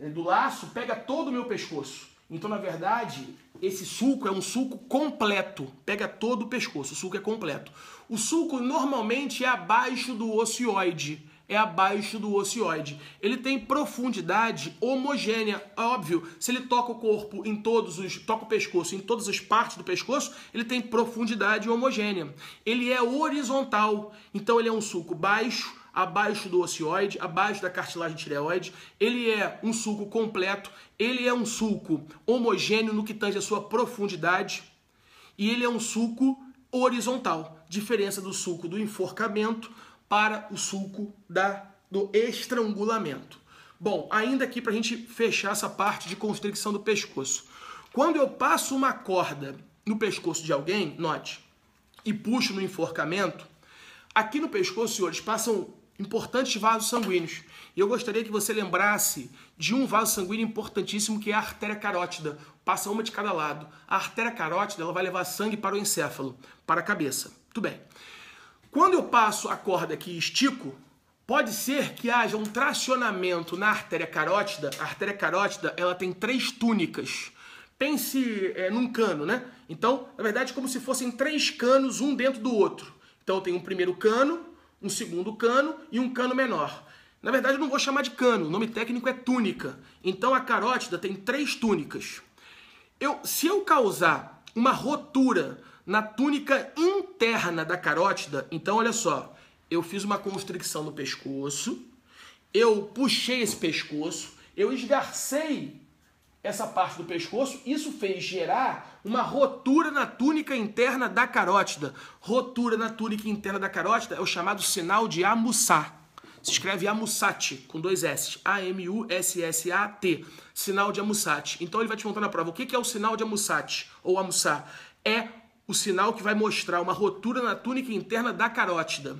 do laço pega todo o meu pescoço. Então, na verdade, esse sulco é um sulco completo. Pega todo o pescoço, o sulco é completo. O sulco normalmente é abaixo do ocioide. É abaixo do ocioide. Ele tem profundidade homogênea. Óbvio, se ele toca o corpo em toca o pescoço em todas as partes do pescoço, ele tem profundidade homogênea. Ele é horizontal. Então, ele é um sulco baixo, abaixo do ocioide, abaixo da cartilagem tireoide. Ele é um sulco completo, ele é um sulco homogêneo no que tange a sua profundidade e ele é um sulco horizontal. Diferença do sulco do enforcamento para o sulco do estrangulamento. Bom, ainda aqui para a gente fechar essa parte de constricção do pescoço. Quando eu passo uma corda no pescoço de alguém, note, e puxo no enforcamento, aqui no pescoço, senhores, passam importantes vasos sanguíneos. E eu gostaria que você lembrasse de um vaso sanguíneo importantíssimo, que é a artéria carótida. Passa uma de cada lado. A artéria carótida ela vai levar sangue para o encéfalo, para a cabeça. Tudo bem. Quando eu passo a corda aqui e estico, pode ser que haja um tracionamento na artéria carótida. A artéria carótida ela tem 3 túnicas. Pense num cano, né? Então, na verdade, como se fossem 3 canos, um dentro do outro. Então, eu tenho um primeiro cano, um segundo cano e um cano menor. Na verdade, eu não vou chamar de cano, o nome técnico é túnica. Então, a carótida tem 3 túnicas. Se eu causar uma rotura na túnica interna da carótida, então, olha só, eu fiz uma constricção no pescoço, eu puxei esse pescoço, eu esgarcei essa parte do pescoço, isso fez gerar uma rotura na túnica interna da carótida. Rotura na túnica interna da carótida é o chamado sinal de Amussat. Se escreve Amussat, com 2 S. A-M-U-S-S-A-T. Sinal de Amussat. Então ele vai te perguntar na prova, o que é o sinal de Amussat? Ou Amussat? É o sinal que vai mostrar uma rotura na túnica interna da carótida.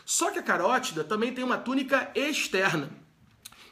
Só que a carótida também tem uma túnica externa.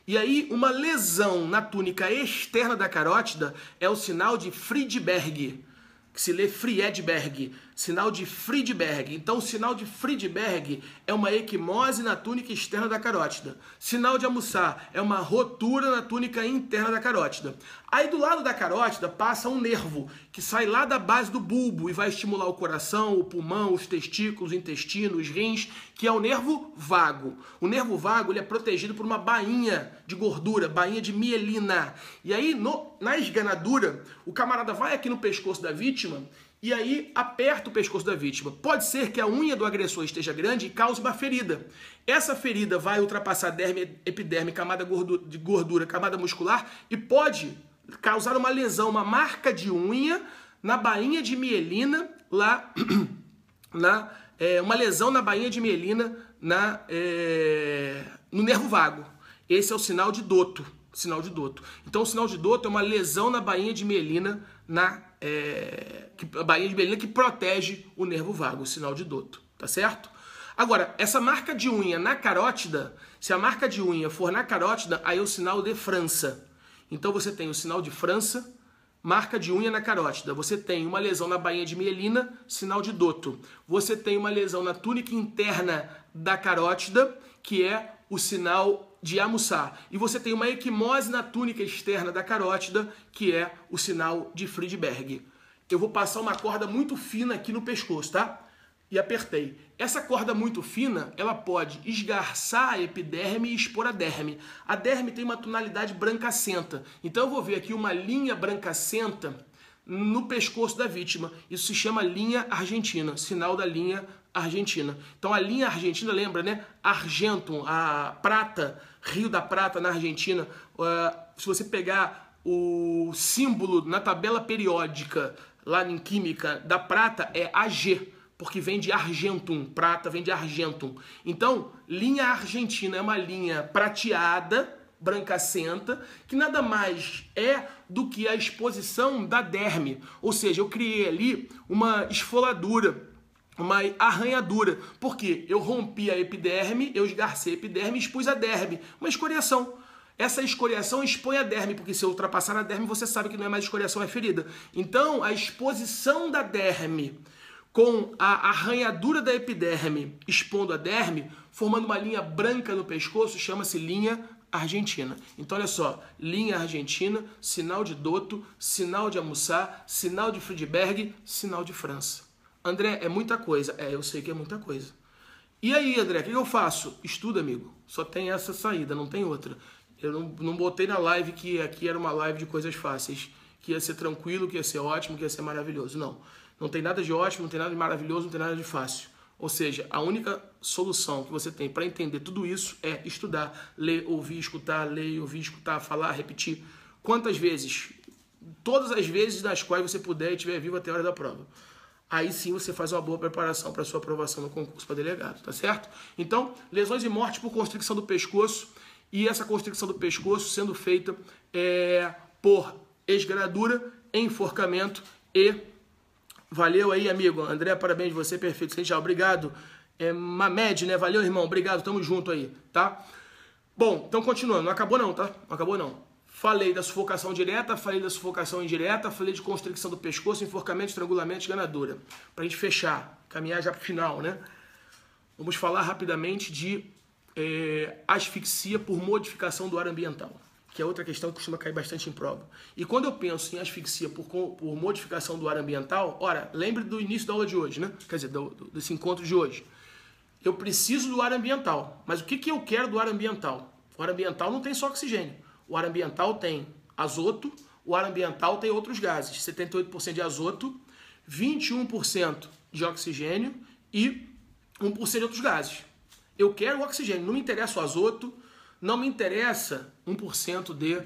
E aí, uma lesão na túnica externa da carótida é o sinal de Friedberg, que se lê Friedberg, sinal de Friedberg. Então, o sinal de Friedberg é uma equimose na túnica externa da carótida. Sinal de Amussat é uma rotura na túnica interna da carótida. Aí, do lado da carótida, passa um nervo que sai lá da base do bulbo e vai estimular o coração, o pulmão, os testículos, o intestino, os rins, que é o nervo vago. O nervo vago ele é protegido por uma bainha de gordura, bainha de mielina. E aí, na esganadura, o camarada vai aqui no pescoço da vítima e aí aperta o pescoço da vítima. Pode ser que a unha do agressor esteja grande e cause uma ferida. Essa ferida vai ultrapassar derme, epiderme, camada de gordura, camada muscular e pode causar uma lesão, uma marca de unha na bainha de mielina, lá uma lesão na bainha de mielina no nervo vago. Esse é o sinal de Dotto. Sinal de Dotto. Então, o sinal de Dotto é uma lesão na bainha de mielina, a bainha de mielina que protege o nervo vago, o sinal de Dotto, tá certo? Agora, essa marca de unha na carótida, se a marca de unha for na carótida, aí é o sinal de França. Então, você tem o sinal de França, marca de unha na carótida. Você tem uma lesão na bainha de mielina, sinal de Dotto. Você tem uma lesão na túnica interna da carótida, que é o sinal de Amussat. E você tem uma equimose na túnica externa da carótida, que é o sinal de Friedberg. Eu vou passar uma corda muito fina aqui no pescoço, tá? E apertei. Essa corda muito fina, ela pode esgarçar a epiderme e expor a derme. A derme tem uma tonalidade brancacenta. Então eu vou ver aqui uma linha brancacenta no pescoço da vítima. Isso se chama linha argentina, sinal da linha argentina. Então a linha argentina, lembra, né? Argentum, a prata, Rio da Prata na Argentina. Se você pegar o símbolo na tabela periódica, lá em química, da prata é AG, porque vem de argentum, prata vem de argentum. Então, linha argentina é uma linha prateada, brancacenta, que nada mais é do que a exposição da derme. Ou seja, eu criei ali uma esfoladura, uma arranhadura, porque eu rompi a epiderme, eu esgarcei a epiderme e expus a derme, uma escoriação. Essa escoriação expõe a derme, porque se eu ultrapassar a derme, você sabe que não é mais escoriação, é ferida. Então, a exposição da derme com a arranhadura da epiderme expondo a derme, formando uma linha branca no pescoço, chama-se linha Argentina. Então, olha só, linha argentina, sinal de Dotto, sinal de Amussá, sinal de Friedberg, sinal de França. André, é muita coisa. Eu sei que é muita coisa. E aí, André, o que eu faço? Estuda, amigo. Só tem essa saída, não tem outra. Eu não botei na live que aqui era uma live de coisas fáceis, que ia ser tranquilo, que ia ser ótimo, que ia ser maravilhoso. Não. Não tem nada de ótimo, não tem nada de maravilhoso, não tem nada de fácil. Ou seja, a única solução que você tem para entender tudo isso é estudar, ler, ouvir, escutar, ler, ouvir, escutar, falar, repetir. Quantas vezes? Todas as vezes das quais você puder e estiver vivo até a hora da prova. Aí sim você faz uma boa preparação para a sua aprovação no concurso para delegado, tá certo? Então, lesões e mortes por constricção do pescoço, e essa constricção do pescoço sendo feita por esganadura, enforcamento e... Valeu aí, amigo. André, parabéns, você, perfeito. Celestial, obrigado. Mamed, né? Valeu, irmão. Obrigado, tamo junto aí, tá? Bom, então continuando. Não acabou não, tá? Não acabou não. Falei da sufocação direta, falei da sufocação indireta, falei de constricção do pescoço, enforcamento, estrangulamento, esganadura. Pra gente fechar, caminhar já pro final, né? Vamos falar rapidamente de asfixia por modificação do ar ambiental, que é outra questão que costuma cair bastante em prova. E quando eu penso em asfixia por modificação do ar ambiental, ora, lembre do início da aula de hoje, né? Quer dizer, desse encontro de hoje. Eu preciso do ar ambiental. Mas o que eu quero do ar ambiental? O ar ambiental não tem só oxigênio. O ar ambiental tem azoto, o ar ambiental tem outros gases. 78% de azoto, 21% de oxigênio e 1% de outros gases. Eu quero o oxigênio, não me interessa o azoto, não me interessa 1% de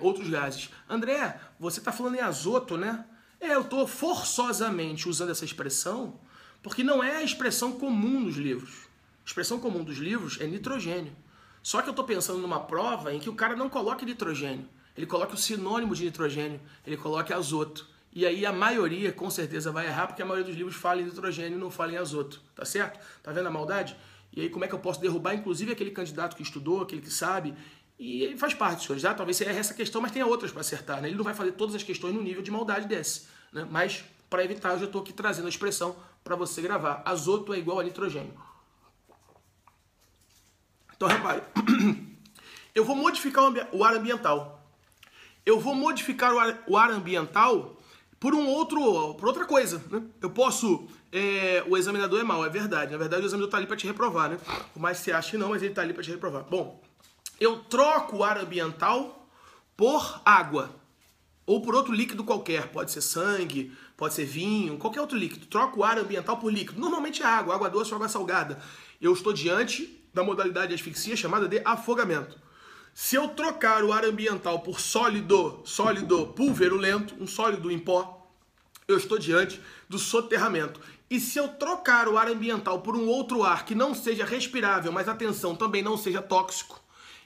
outros gases. André, você está falando em azoto, né? Eu estou forçosamente usando essa expressão porque não é a expressão comum nos livros. A expressão comum dos livros é nitrogênio. Só que eu estou pensando numa prova em que o cara não coloque nitrogênio. Ele coloca o sinônimo de nitrogênio, ele coloca azoto. E aí a maioria, com certeza, vai errar porque a maioria dos livros fala em nitrogênio e não fala em azoto. Tá certo? Tá vendo a maldade? E aí como é que eu posso derrubar, inclusive, aquele candidato que estudou, aquele que sabe? E ele faz parte, senhores. Já? Talvez você erre essa questão, mas tenha outras para acertar. Né? Ele não vai fazer todas as questões no nível de maldade desse. Né? Mas, para evitar, eu já estou aqui trazendo a expressão para você gravar. Azoto é igual a nitrogênio. Então, repare. Eu vou modificar o ar ambiental. Eu vou modificar o ar ambiental por outra coisa. Né? Eu posso... o examinador é mau, é verdade. Na verdade, o examinador está ali para te reprovar, né? Por mais que você ache que não, mas ele está ali para te reprovar. Bom, eu troco o ar ambiental por água. Ou por outro líquido qualquer. Pode ser sangue, pode ser vinho, qualquer outro líquido. Troco o ar ambiental por líquido. Normalmente é água doce ou água salgada. Eu estou diante da modalidade de asfixia chamada de afogamento. Se eu trocar o ar ambiental por sólido pulverulento, um sólido em pó, eu estou diante do soterramento. E se eu trocar o ar ambiental por um outro ar que não seja respirável, mas atenção, também não seja tóxico,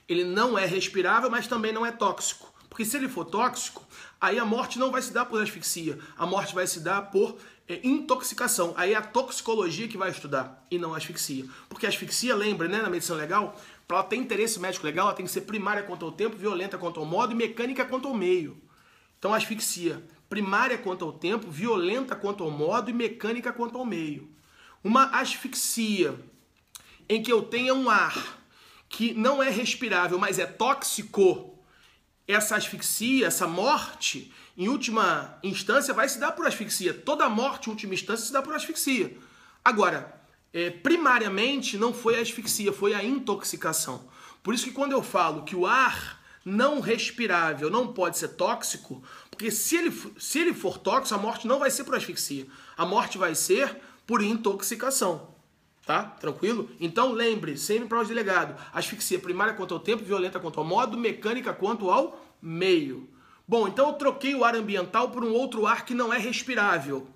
ele não é respirável, mas também não é tóxico. Porque se ele for tóxico, aí a morte não vai se dar por asfixia, a morte vai se dar por intoxicação. Aí é a toxicologia que vai estudar e não a asfixia. Porque a asfixia, lembra, né, na medicina legal, para ela ter interesse médico legal, ela tem que ser primária quanto ao tempo, violenta quanto ao modo e mecânica quanto ao meio. Então a asfixia primária quanto ao tempo, violenta quanto ao modo e mecânica quanto ao meio. Uma asfixia em que eu tenha um ar que não é respirável, mas é tóxico, essa asfixia, essa morte, em última instância, vai se dar por asfixia. Toda morte, em última instância, se dá por asfixia. Agora, primariamente, não foi a asfixia, foi a intoxicação. Por isso que quando eu falo que o ar não respirável não pode ser tóxico, porque se ele for tóxico, a morte não vai ser por asfixia. A morte vai ser por intoxicação. Tá? Tranquilo? Então lembre, sempre para o delegado, asfixia primária quanto ao tempo, violenta quanto ao modo, mecânica quanto ao meio. Bom, então eu troquei o ar ambiental por um outro ar que não é respirável.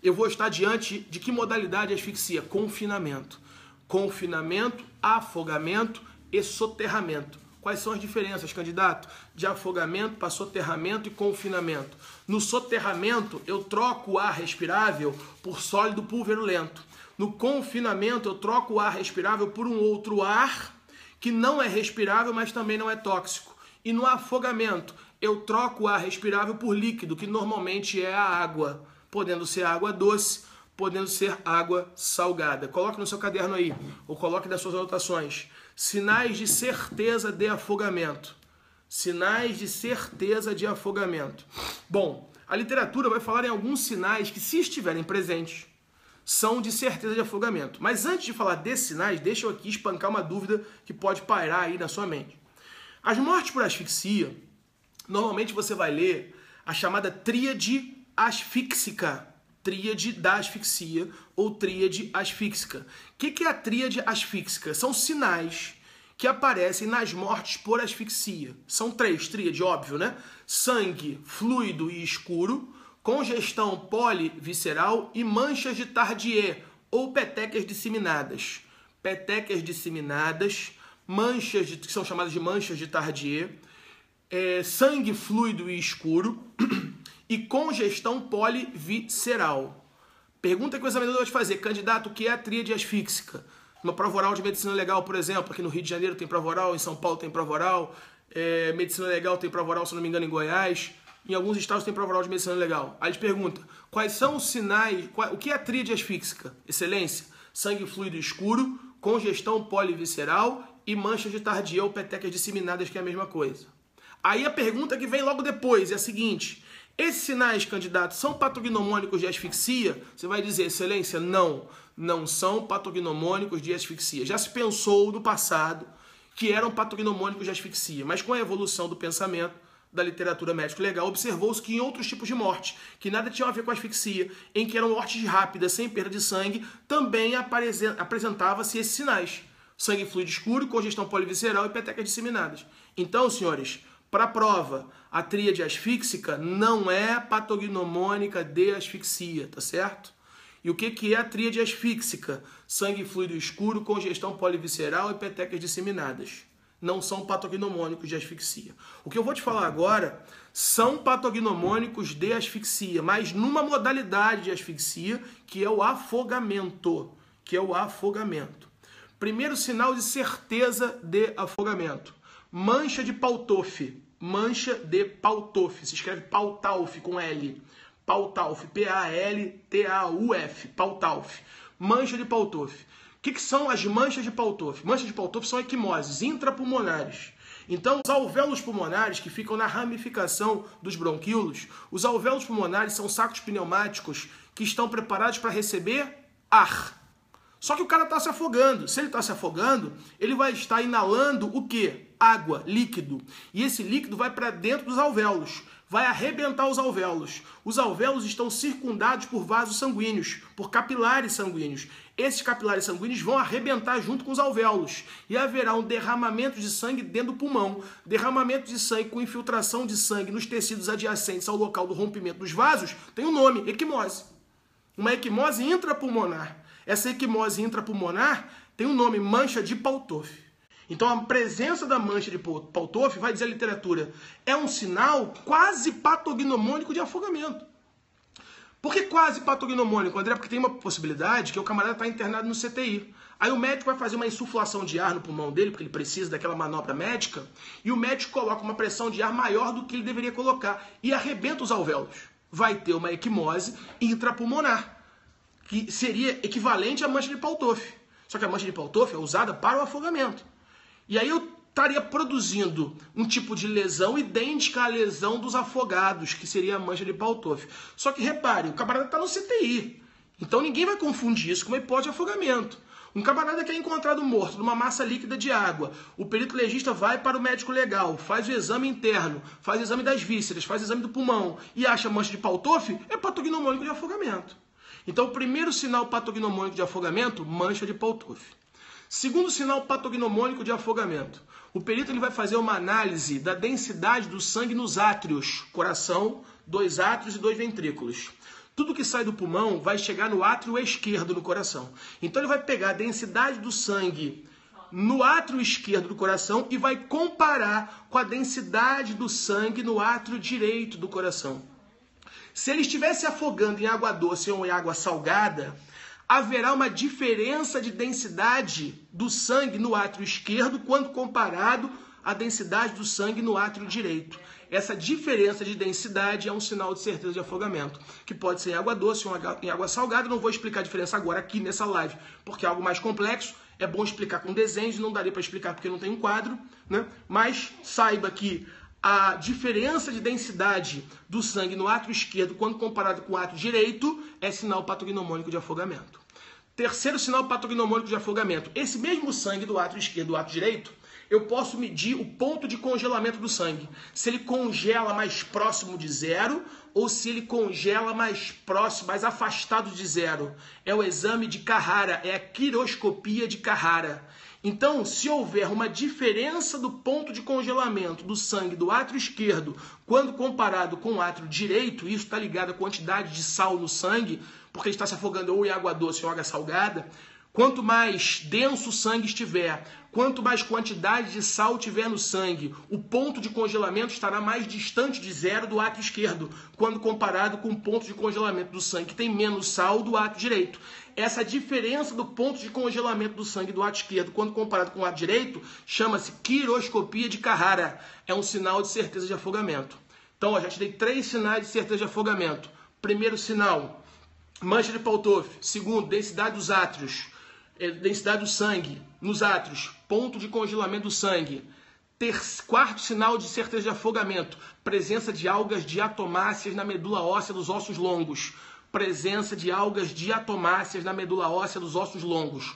Eu vou estar diante de que modalidade de asfixia? Confinamento. Confinamento, afogamento e soterramento. Quais são as diferenças, candidato? De afogamento para soterramento e confinamento. No soterramento, eu troco o ar respirável por sólido pulverulento. No confinamento, eu troco o ar respirável por um outro ar que não é respirável, mas também não é tóxico. E no afogamento, eu troco o ar respirável por líquido, que normalmente é a água, podendo ser água doce, podendo ser água salgada. Coloque no seu caderno aí, ou coloque nas suas anotações. Sinais de certeza de afogamento. Sinais de certeza de afogamento. Bom, a literatura vai falar em alguns sinais que, se estiverem presentes, são de certeza de afogamento. Mas antes de falar desses sinais, deixa eu aqui espancar uma dúvida que pode pairar aí na sua mente. As mortes por asfixia, normalmente você vai ler a chamada tríade asfíxica. Tríade da asfixia ou tríade asfíxica. O que é a tríade asfíxica? São sinais que aparecem nas mortes por asfixia. São 3, tríade, óbvio, né? Sangue, fluido e escuro, congestão polivisceral e manchas de Tardieu, ou petecas disseminadas. Petecas disseminadas, que são chamadas de manchas de Tardieu, sangue, fluido e escuro, e congestão polivisceral. Pergunta que o examinador vai te fazer, candidato, o que é a tríade asfíxica? Uma prova oral de medicina legal, por exemplo, aqui no Rio de Janeiro tem prova oral, em São Paulo tem prova oral, medicina legal tem prova oral, se não me engano, em Goiás, em alguns estados tem prova oral de medicina legal. Aí eles perguntam, quais são os sinais, o que é a tríade asfíxica? Excelência, sangue, fluido escuro, congestão polivisceral e manchas de Tardieu, petecas disseminadas, que é a mesma coisa. Aí a pergunta que vem logo depois é a seguinte, esses sinais, candidatos, são patognomônicos de asfixia? Você vai dizer, excelência, não são patognomônicos de asfixia. Já se pensou no passado que eram patognomônicos de asfixia, mas com a evolução do pensamento da literatura médico-legal, observou-se que em outros tipos de morte, que nada tinham a ver com asfixia, em que eram mortes rápidas, sem perda de sangue, também apresentava-se esses sinais. Sangue, fluido escuro, congestão polivisceral e petecas disseminadas. Então, senhores, para a prova, a tríade asfíxica não é patognomônica de asfixia, tá certo? E o que é a tríade asfíxica? Sangue, fluido escuro, congestão polivisceral e petecas disseminadas. Não são patognomônicos de asfixia. O que eu vou te falar agora são patognomônicos de asfixia, mas numa modalidade de asfixia que é o afogamento. Primeiro sinal de certeza de afogamento. Mancha de Paltolfi. Mancha de Paltolfi. Se escreve Paltolfi com L. Paltolfi. P-A-L-T-A-U-F. Paltolfi. Mancha de Paltolfi. O que são as manchas de Paltolfi? Manchas de Paltolfi são equimoses intrapulmonares. Então, os alvéolos pulmonares, que ficam na ramificação dos bronquíolos, os alvéolos pulmonares são sacos pneumáticos que estão preparados para receber ar. Só que o cara está se afogando. Se ele está se afogando, ele vai estar inalando o quê? Água, líquido. E esse líquido vai para dentro dos alvéolos. Vai arrebentar os alvéolos. Os alvéolos estão circundados por vasos sanguíneos, por capilares sanguíneos. Esses capilares sanguíneos vão arrebentar junto com os alvéolos. E haverá um derramamento de sangue dentro do pulmão. Derramamento de sangue com infiltração de sangue nos tecidos adjacentes ao local do rompimento dos vasos tem um nome, equimose. Uma equimose intrapulmonar. Essa equimose intrapulmonar tem um nome, mancha de Paltolfi. Então a presença da mancha de Paltolfi, vai dizer a literatura, é um sinal quase patognomônico de afogamento. Por que quase patognomônico, André? Porque tem uma possibilidade que o camarada está internado no CTI. Aí o médico vai fazer uma insuflação de ar no pulmão dele, porque ele precisa daquela manobra médica, e o médico coloca uma pressão de ar maior do que ele deveria colocar e arrebenta os alvéolos. Vai ter uma equimose intrapulmonar, que seria equivalente à mancha de Paltolfi. Só que a mancha de Paltolfi é usada para o afogamento. E aí eu estaria produzindo um tipo de lesão idêntica à lesão dos afogados, que seria a mancha de Paltolfi. Só que repare, o camarada está no CTI. Então ninguém vai confundir isso com uma hipótese de afogamento. Um camarada que é encontrado morto numa massa líquida de água, o perito legista vai para o médico legal, faz o exame interno, faz o exame das vísceras, faz o exame do pulmão e acha mancha de Paltolfi, é patognomônico de afogamento. Então, o primeiro sinal patognomônico de afogamento, mancha de Paltolfi. Segundo sinal patognomônico de afogamento, o perito ele vai fazer uma análise da densidade do sangue nos átrios, coração, 2 átrios e 2 ventrículos. Tudo que sai do pulmão vai chegar no átrio esquerdo do coração. Então, ele vai pegar a densidade do sangue no átrio esquerdo do coração e vai comparar com a densidade do sangue no átrio direito do coração. Se ele estivesse afogando em água doce ou em água salgada, haverá uma diferença de densidade do sangue no átrio esquerdo quando comparado à densidade do sangue no átrio direito. Essa diferença de densidade é um sinal de certeza de afogamento, que pode ser em água doce ou em água salgada. Não vou explicar a diferença agora aqui nessa live, porque é algo mais complexo. É bom explicar com desenhos, não daria para explicar porque não tem um quadro, né? Mas saiba que a diferença de densidade do sangue no átrio esquerdo, quando comparado com o átrio direito, é sinal patognomônico de afogamento. Terceiro sinal patognomônico de afogamento. Esse mesmo sangue do átrio esquerdo e do átrio direito, eu posso medir o ponto de congelamento do sangue. Se ele congela mais próximo de zero ou se ele congela mais próximo, mais afastado de zero. É o exame de Carrara, é a quiroscopia de Carrara. Então, se houver uma diferença do ponto de congelamento do sangue do átrio esquerdo quando comparado com o átrio direito, isso está ligado à quantidade de sal no sangue, porque ele está se afogando ou em água doce ou em água salgada, quanto mais denso o sangue estiver, quanto mais quantidade de sal tiver no sangue, o ponto de congelamento estará mais distante de zero do átrio esquerdo, quando comparado com o ponto de congelamento do sangue que tem menos sal do átrio direito. Essa diferença do ponto de congelamento do sangue do átrio esquerdo, quando comparado com o átrio direito, chama-se quiroscopia de Carrara. É um sinal de certeza de afogamento. Então, já te dei 3 sinais de certeza de afogamento. Primeiro sinal, mancha de Paltolfi. Segundo, densidade dos átrios. Densidade do sangue nos átrios, ponto de congelamento do sangue. Quarto sinal de certeza de afogamento, presença de algas diatomáceas na medula óssea dos ossos longos. Presença de algas diatomáceas na medula óssea dos ossos longos.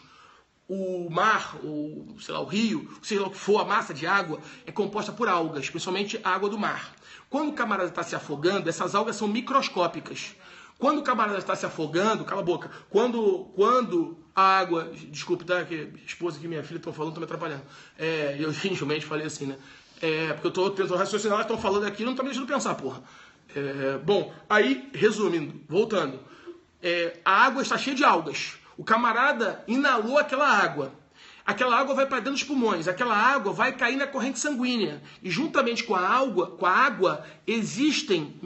O mar, ou sei lá, o rio, seja lá o que for, a massa de água, é composta por algas, principalmente a água do mar. Quando o camarada está se afogando, essas algas são microscópicas. Quando o camarada está se afogando, cala a boca, quando a água, desculpe, tá, que a esposa e minha filha estão falando, estão me atrapalhando. Eu gentilmente falei assim, né? Porque eu estou tentando raciocinar, elas estão falando aqui, não estão me deixando pensar, porra. Bom, aí, resumindo, voltando. A água está cheia de algas. O camarada inalou aquela água. Aquela água vai para dentro dos pulmões. Aquela água vai cair na corrente sanguínea. E juntamente com a água existem...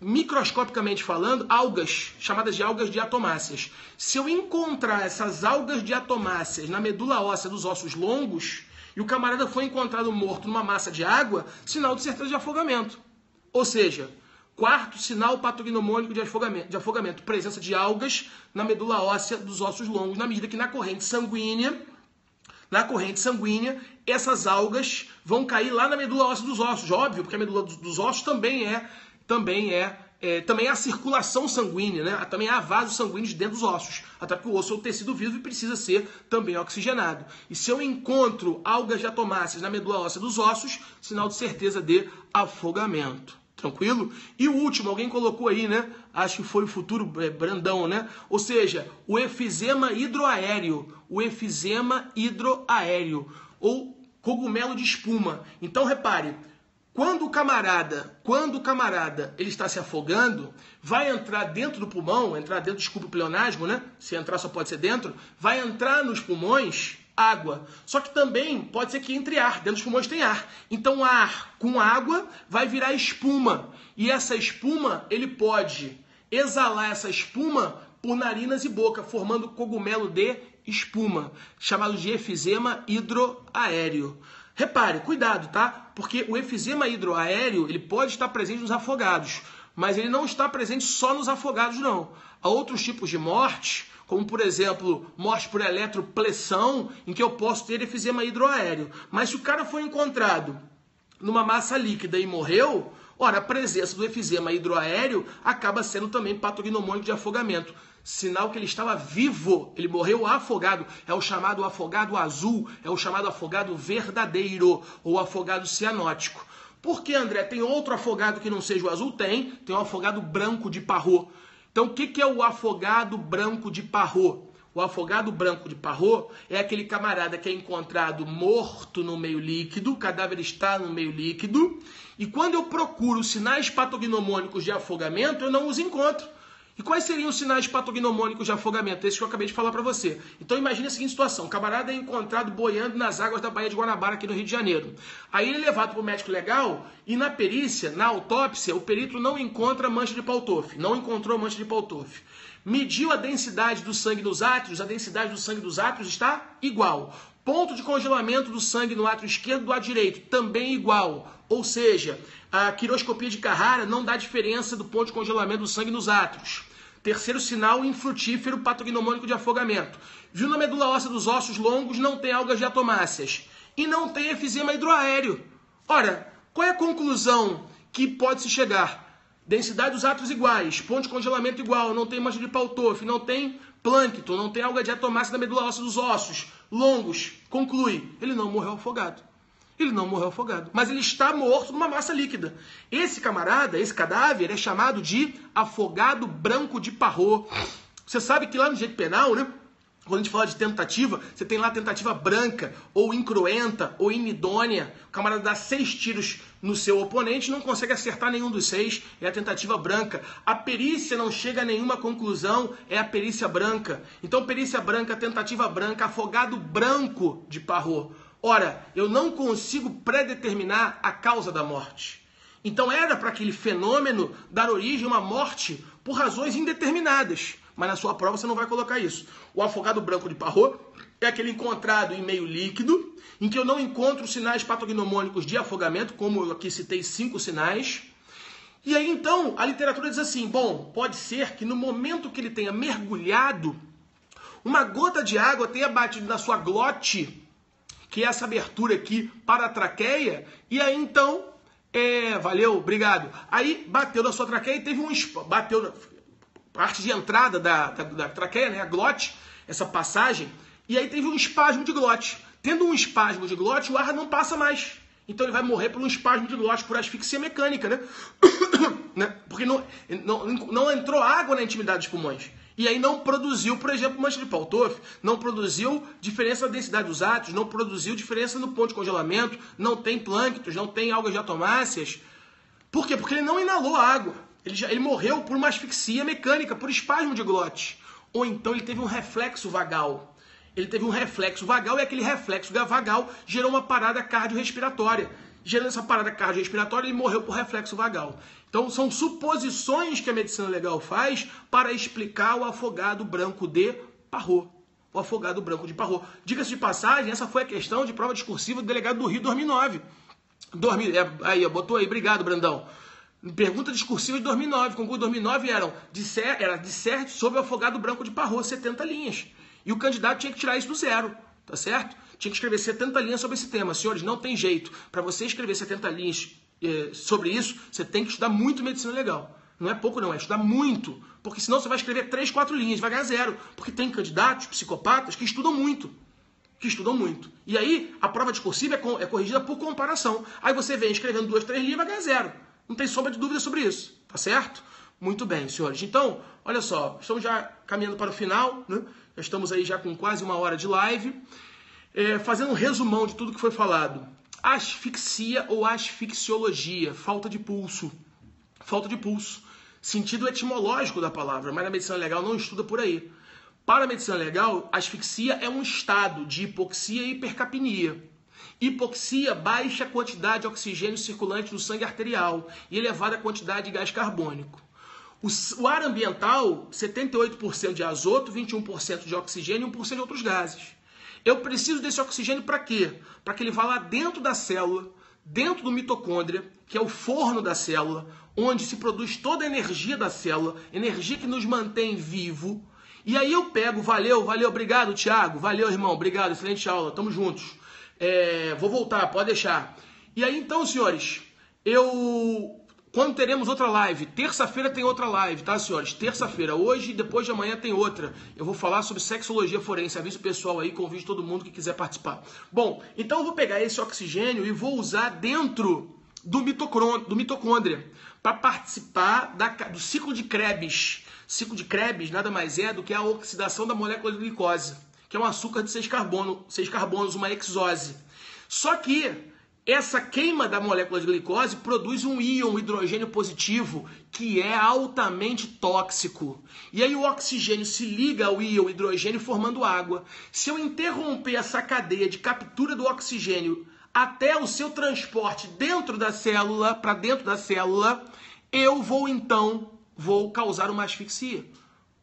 microscopicamente falando, algas, chamadas de algas diatomáceas. Se eu encontrar essas algas diatomáceas na medula óssea dos ossos longos, e o camarada foi encontrado morto numa massa de água, sinal de certeza de afogamento. Ou seja, quarto sinal patognomônico de afogamento, presença de algas na medula óssea dos ossos longos, na medida que na corrente sanguínea, essas algas vão cair lá na medula óssea dos ossos. Óbvio, porque a medula dos ossos também é a circulação sanguínea, né? Também há vasos sanguíneos dentro dos ossos, até porque o osso é um tecido vivo e precisa ser também oxigenado. E se eu encontro algas diatomáceas na medula óssea dos ossos, sinal de certeza de afogamento. Tranquilo? E o último, alguém colocou aí, né? Acho que foi o futuro Brandão, né? Ou seja, o efizema hidroaéreo. O efizema hidroaéreo. Ou cogumelo de espuma. Então, repare, quando o camarada ele está se afogando, vai entrar dentro do pulmão, desculpa o pleonasmo, né? Se entrar só pode ser dentro, vai entrar nos pulmões água. Só que também pode ser que entre ar, dentro dos pulmões tem ar. Então ar com água vai virar espuma. E essa espuma, ele pode exalar essa espuma por narinas e boca, formando cogumelo de espuma, chamado de efizema hidroaéreo. Repare, cuidado, tá? Porque o efizema hidroaéreo, ele pode estar presente nos afogados, mas ele não está presente só nos afogados, não. Há outros tipos de morte, como, por exemplo, morte por eletropressão, em que eu posso ter efizema hidroaéreo. Mas se o cara foi encontrado numa massa líquida e morreu, ora, a presença do efizema hidroaéreo acaba sendo também patognomônico de afogamento. Sinal que ele estava vivo, ele morreu afogado. É o chamado afogado azul, é o chamado afogado verdadeiro, ou afogado cianótico. Por que, André? Tem outro afogado que não seja o azul? Tem um afogado branco de Parrot. Então, o que é o afogado branco de Parrot? O afogado branco de Parrot é aquele camarada que é encontrado morto no meio líquido, o cadáver está no meio líquido, e quando eu procuro sinais patognomônicos de afogamento, eu não os encontro. E quais seriam os sinais patognomônicos de afogamento? Esses que eu acabei de falar para você. Então imagine a seguinte situação. O camarada é encontrado boiando nas águas da Baía de Guanabara, aqui no Rio de Janeiro. Aí ele é levado para o médico legal e na perícia, na autópsia, o perito não encontra mancha de Paltolfi. Não encontrou mancha de Paltolfi. Mediu a densidade do sangue nos átrios, a densidade do sangue dos átrios está igual. Ponto de congelamento do sangue no átrio esquerdo e do átrio direito, também igual. Ou seja, a quiroscopia de Carrara não dá diferença do ponto de congelamento do sangue nos átrios. Terceiro sinal infrutífero patognomônico de afogamento. Viu na medula óssea dos ossos longos, não tem algas diatomáceas. E não tem efizema hidroaéreo. Ora, qual é a conclusão que pode se chegar? Densidade dos átomos iguais, ponto de congelamento igual, não tem mancha de Pavlov, não tem plâncton, não tem alga diatomácea na medula óssea dos ossos longos. Conclui, ele não morreu afogado. Ele não morreu afogado, mas ele está morto numa massa líquida. Esse camarada, esse cadáver, é chamado de afogado branco de Parrot. Você sabe que lá no direito penal, né? Quando a gente fala de tentativa, você tem lá tentativa branca, ou incruenta, ou inidônea. O camarada dá 6 tiros no seu oponente e não consegue acertar nenhum dos 6. É a tentativa branca. A perícia não chega a nenhuma conclusão, é a perícia branca. Então, perícia branca, tentativa branca, afogado branco de Parrot. Ora, eu não consigo predeterminar a causa da morte. Então, era para aquele fenômeno dar origem a uma morte por razões indeterminadas. Mas na sua prova você não vai colocar isso. O afogado branco de Parrot é aquele encontrado em meio líquido, em que eu não encontro sinais patognomônicos de afogamento, como eu aqui citei 5 sinais. E aí então a literatura diz assim, bom, pode ser que no momento que ele tenha mergulhado, uma gota de água tenha batido na sua glote, que é essa abertura aqui para a traqueia, e aí então, valeu, obrigado. Aí bateu na sua traqueia e teve bateu na parte de entrada da traqueia, né, a glote, essa passagem, e aí teve um espasmo de glote. Tendo um espasmo de glote, o ar não passa mais. Então ele vai morrer por um espasmo de glote, por asfixia mecânica, né? Porque não entrou água na intimidade dos pulmões. E aí não produziu, por exemplo, mancha de Pavlov, não produziu diferença na densidade dos átomos, não produziu diferença no ponto de congelamento, não tem plânctons, não tem algas diatomáceas. Por quê? Porque ele não inalou água. Ele morreu por uma asfixia mecânica, por espasmo de glote. Ou então ele teve um reflexo vagal. Ele teve um reflexo vagal e aquele reflexo vagal gerou uma parada cardiorrespiratória. Gerando essa parada cardiorrespiratória, ele morreu por reflexo vagal. Então, são suposições que a medicina legal faz para explicar o afogado branco de Parrot. O afogado branco de Parrot. Diga-se de passagem, essa foi a questão de prova discursiva do delegado do Rio 2009. Aí, botou aí, obrigado, Brandão. Pergunta discursiva de 2009. Concurso de 2009 era disserte sobre o afogado branco de Parrot, 70 linhas. E o candidato tinha que tirar isso do zero, tá certo? Tinha que escrever 70 linhas sobre esse tema. Senhores, não tem jeito. Para você escrever 70 linhas sobre isso, você tem que estudar muito medicina legal. Não é pouco não, é estudar muito. Porque senão você vai escrever 3, 4 linhas, vai ganhar 0. Porque tem candidatos, psicopatas, que estudam muito. E aí, a prova discursiva é corrigida por comparação. Aí você vem escrevendo 2, 3 linhas, vai ganhar 0. Não tem sombra de dúvida sobre isso, tá certo? Muito bem, senhores. Então, olha só, estamos já caminhando para o final, né? Já estamos aí já com quase 1 hora de live. Fazendo um resumão de tudo que foi falado. Asfixia ou asfixiologia, falta de pulso. Falta de pulso. Sentido etimológico da palavra, mas a medicina legal não estuda por aí. Para a medicina legal, asfixia é um estado de hipoxia e hipercapnia. Hipoxia, baixa quantidade de oxigênio circulante no sangue arterial e elevada quantidade de gás carbônico. O ar ambiental, 78% de azoto, 21% de oxigênio e 1% de outros gases. Eu preciso desse oxigênio para quê? Para que ele vá lá dentro da célula, dentro do mitocôndria, que é o forno da célula, onde se produz toda a energia da célula, energia que nos mantém vivo. E aí eu pego, valeu, obrigado, Thiago, valeu, irmão, obrigado, excelente aula, tamo juntos. Vou voltar, pode deixar. E aí então, senhores, quando teremos outra live? Terça-feira tem outra live, tá, senhores? Terça-feira, hoje e depois de amanhã tem outra. Eu vou falar sobre sexologia forense. Aviso o pessoal aí, convido todo mundo que quiser participar. Bom, então eu vou pegar esse oxigênio e vou usar dentro do mitocôndria para participar do ciclo de Krebs. Ciclo de Krebs nada mais é do que a oxidação da molécula de glicose, que é um açúcar de 6 carbonos, uma hexose. Só que essa queima da molécula de glicose produz um íon, um hidrogênio positivo, que é altamente tóxico. E aí o oxigênio se liga ao íon hidrogênio formando água. Se eu interromper essa cadeia de captura do oxigênio até o seu transporte dentro da célula, para dentro da célula, eu vou causar uma asfixia.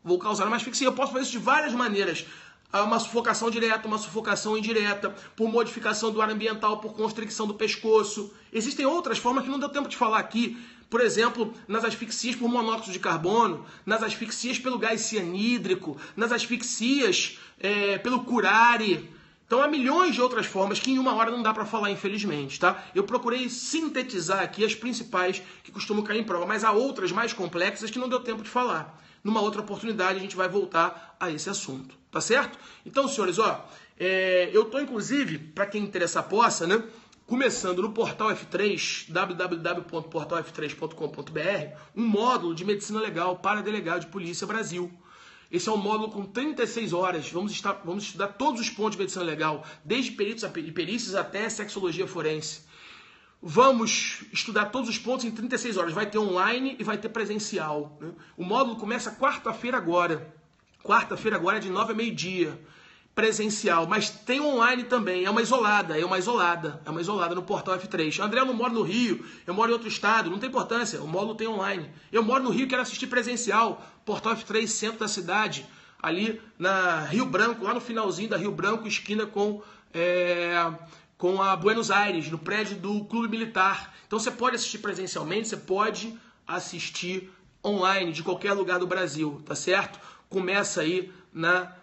Eu posso fazer isso de várias maneiras. uma sufocação direta, uma sufocação indireta, por modificação do ar ambiental, por constricção do pescoço. Existem outras formas que não deu tempo de falar aqui. Por exemplo, nas asfixias por monóxido de carbono, nas asfixias pelo gás cianídrico, nas asfixias pelo curare. Então há milhões de outras formas que em uma hora não dá para falar, infelizmente, tá? Eu procurei sintetizar aqui as principais que costumam cair em prova, mas há outras mais complexas que não deu tempo de falar. Numa outra oportunidade a gente vai voltar a esse assunto, tá certo? Então, senhores, ó, eu tô inclusive, para quem interessa a poça, né? Começando no Portal F3, www.portalf3.com.br, um módulo de medicina legal para delegado de polícia Brasil. Esse é um módulo com 36 horas. Vamos estudar todos os pontos de medicina legal, desde perícias até sexologia forense. Vamos estudar todos os pontos em 36 horas. Vai ter online e vai ter presencial, né? O módulo começa quarta-feira agora. Quarta-feira agora é de 9 a meio-dia. Presencial, mas tem online também. É uma isolada no Portal F3. André, eu não moro no Rio, eu moro em outro estado, não tem importância, o módulo tem online. Eu moro no Rio, quero assistir presencial. Portal F3, centro da cidade, ali na Rio Branco, lá no finalzinho da Rio Branco, esquina com a Buenos Aires, no prédio do Clube Militar. Então você pode assistir presencialmente, você pode assistir online de qualquer lugar do Brasil, tá certo? Começa aí na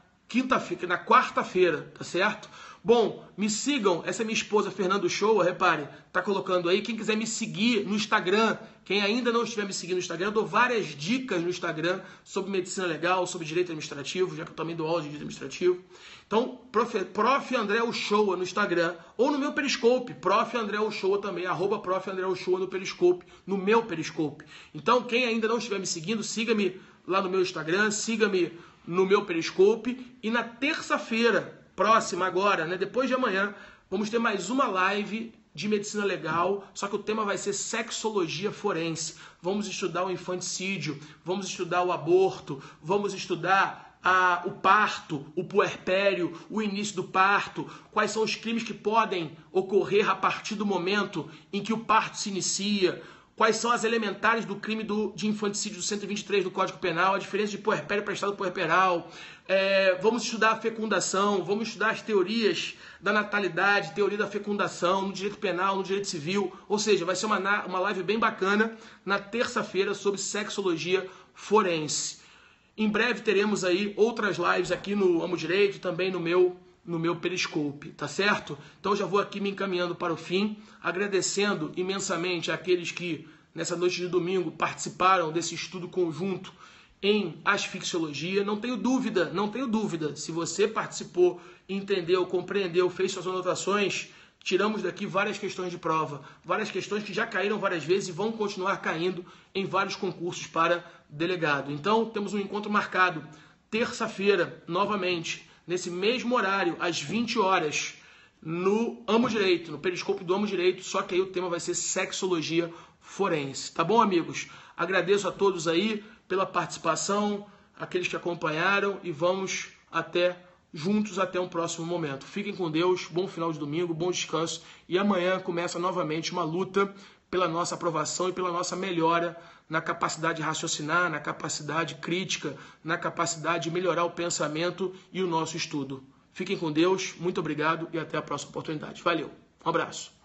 quarta-feira, tá certo? Bom, me sigam, essa é minha esposa Fernando Shoa, repare, tá colocando aí, quem quiser me seguir no Instagram, quem ainda não estiver me seguindo no Instagram, eu dou várias dicas no Instagram sobre medicina legal, sobre direito administrativo, já que eu também dou aula de direito administrativo. Então, Prof. André Uchoa no Instagram, ou no meu Periscope, Prof. André Uchoa também, @Prof. André Uchoa no Periscope, no meu Periscope. Então, quem ainda não estiver me seguindo, siga-me lá no meu Instagram, siga-me no meu Periscope, e na terça-feira, próxima agora, né, depois de amanhã, vamos ter mais uma live de medicina legal, só que o tema vai ser sexologia forense. Vamos estudar o infanticídio, vamos estudar o aborto, vamos estudar o parto, o puerpério, o início do parto, quais são os crimes que podem ocorrer a partir do momento em que o parto se inicia, quais são as elementares do crime de infanticídio do 123 do Código Penal, a diferença de puerpério para estado puerperal. Vamos estudar a fecundação, vamos estudar as teorias da natalidade, teoria da fecundação, no direito penal, no direito civil. Ou seja, vai ser uma live bem bacana na terça-feira sobre sexologia forense. Em breve teremos aí outras lives aqui no Amo Direito e também no meu Periscope, tá certo? Então já vou aqui me encaminhando para o fim, agradecendo imensamente àqueles que nessa noite de domingo participaram desse estudo conjunto em asfixiologia. Não tenho dúvida, se você participou, entendeu, compreendeu, fez suas anotações, tiramos daqui várias questões de prova, várias questões que já caíram várias vezes e vão continuar caindo em vários concursos para delegado. Então temos um encontro marcado terça-feira, novamente, nesse mesmo horário, às 20 horas, no Amo Direito, no Periscope do Amo Direito, só que aí o tema vai ser sexologia forense. Tá bom, amigos? Agradeço a todos aí pela participação, aqueles que acompanharam, e vamos juntos até um próximo momento. Fiquem com Deus, bom final de domingo, bom descanso, e amanhã começa novamente uma luta pela nossa aprovação e pela nossa melhora na capacidade de raciocinar, na capacidade crítica, na capacidade de melhorar o pensamento e o nosso estudo. Fiquem com Deus, muito obrigado e até a próxima oportunidade. Valeu, um abraço.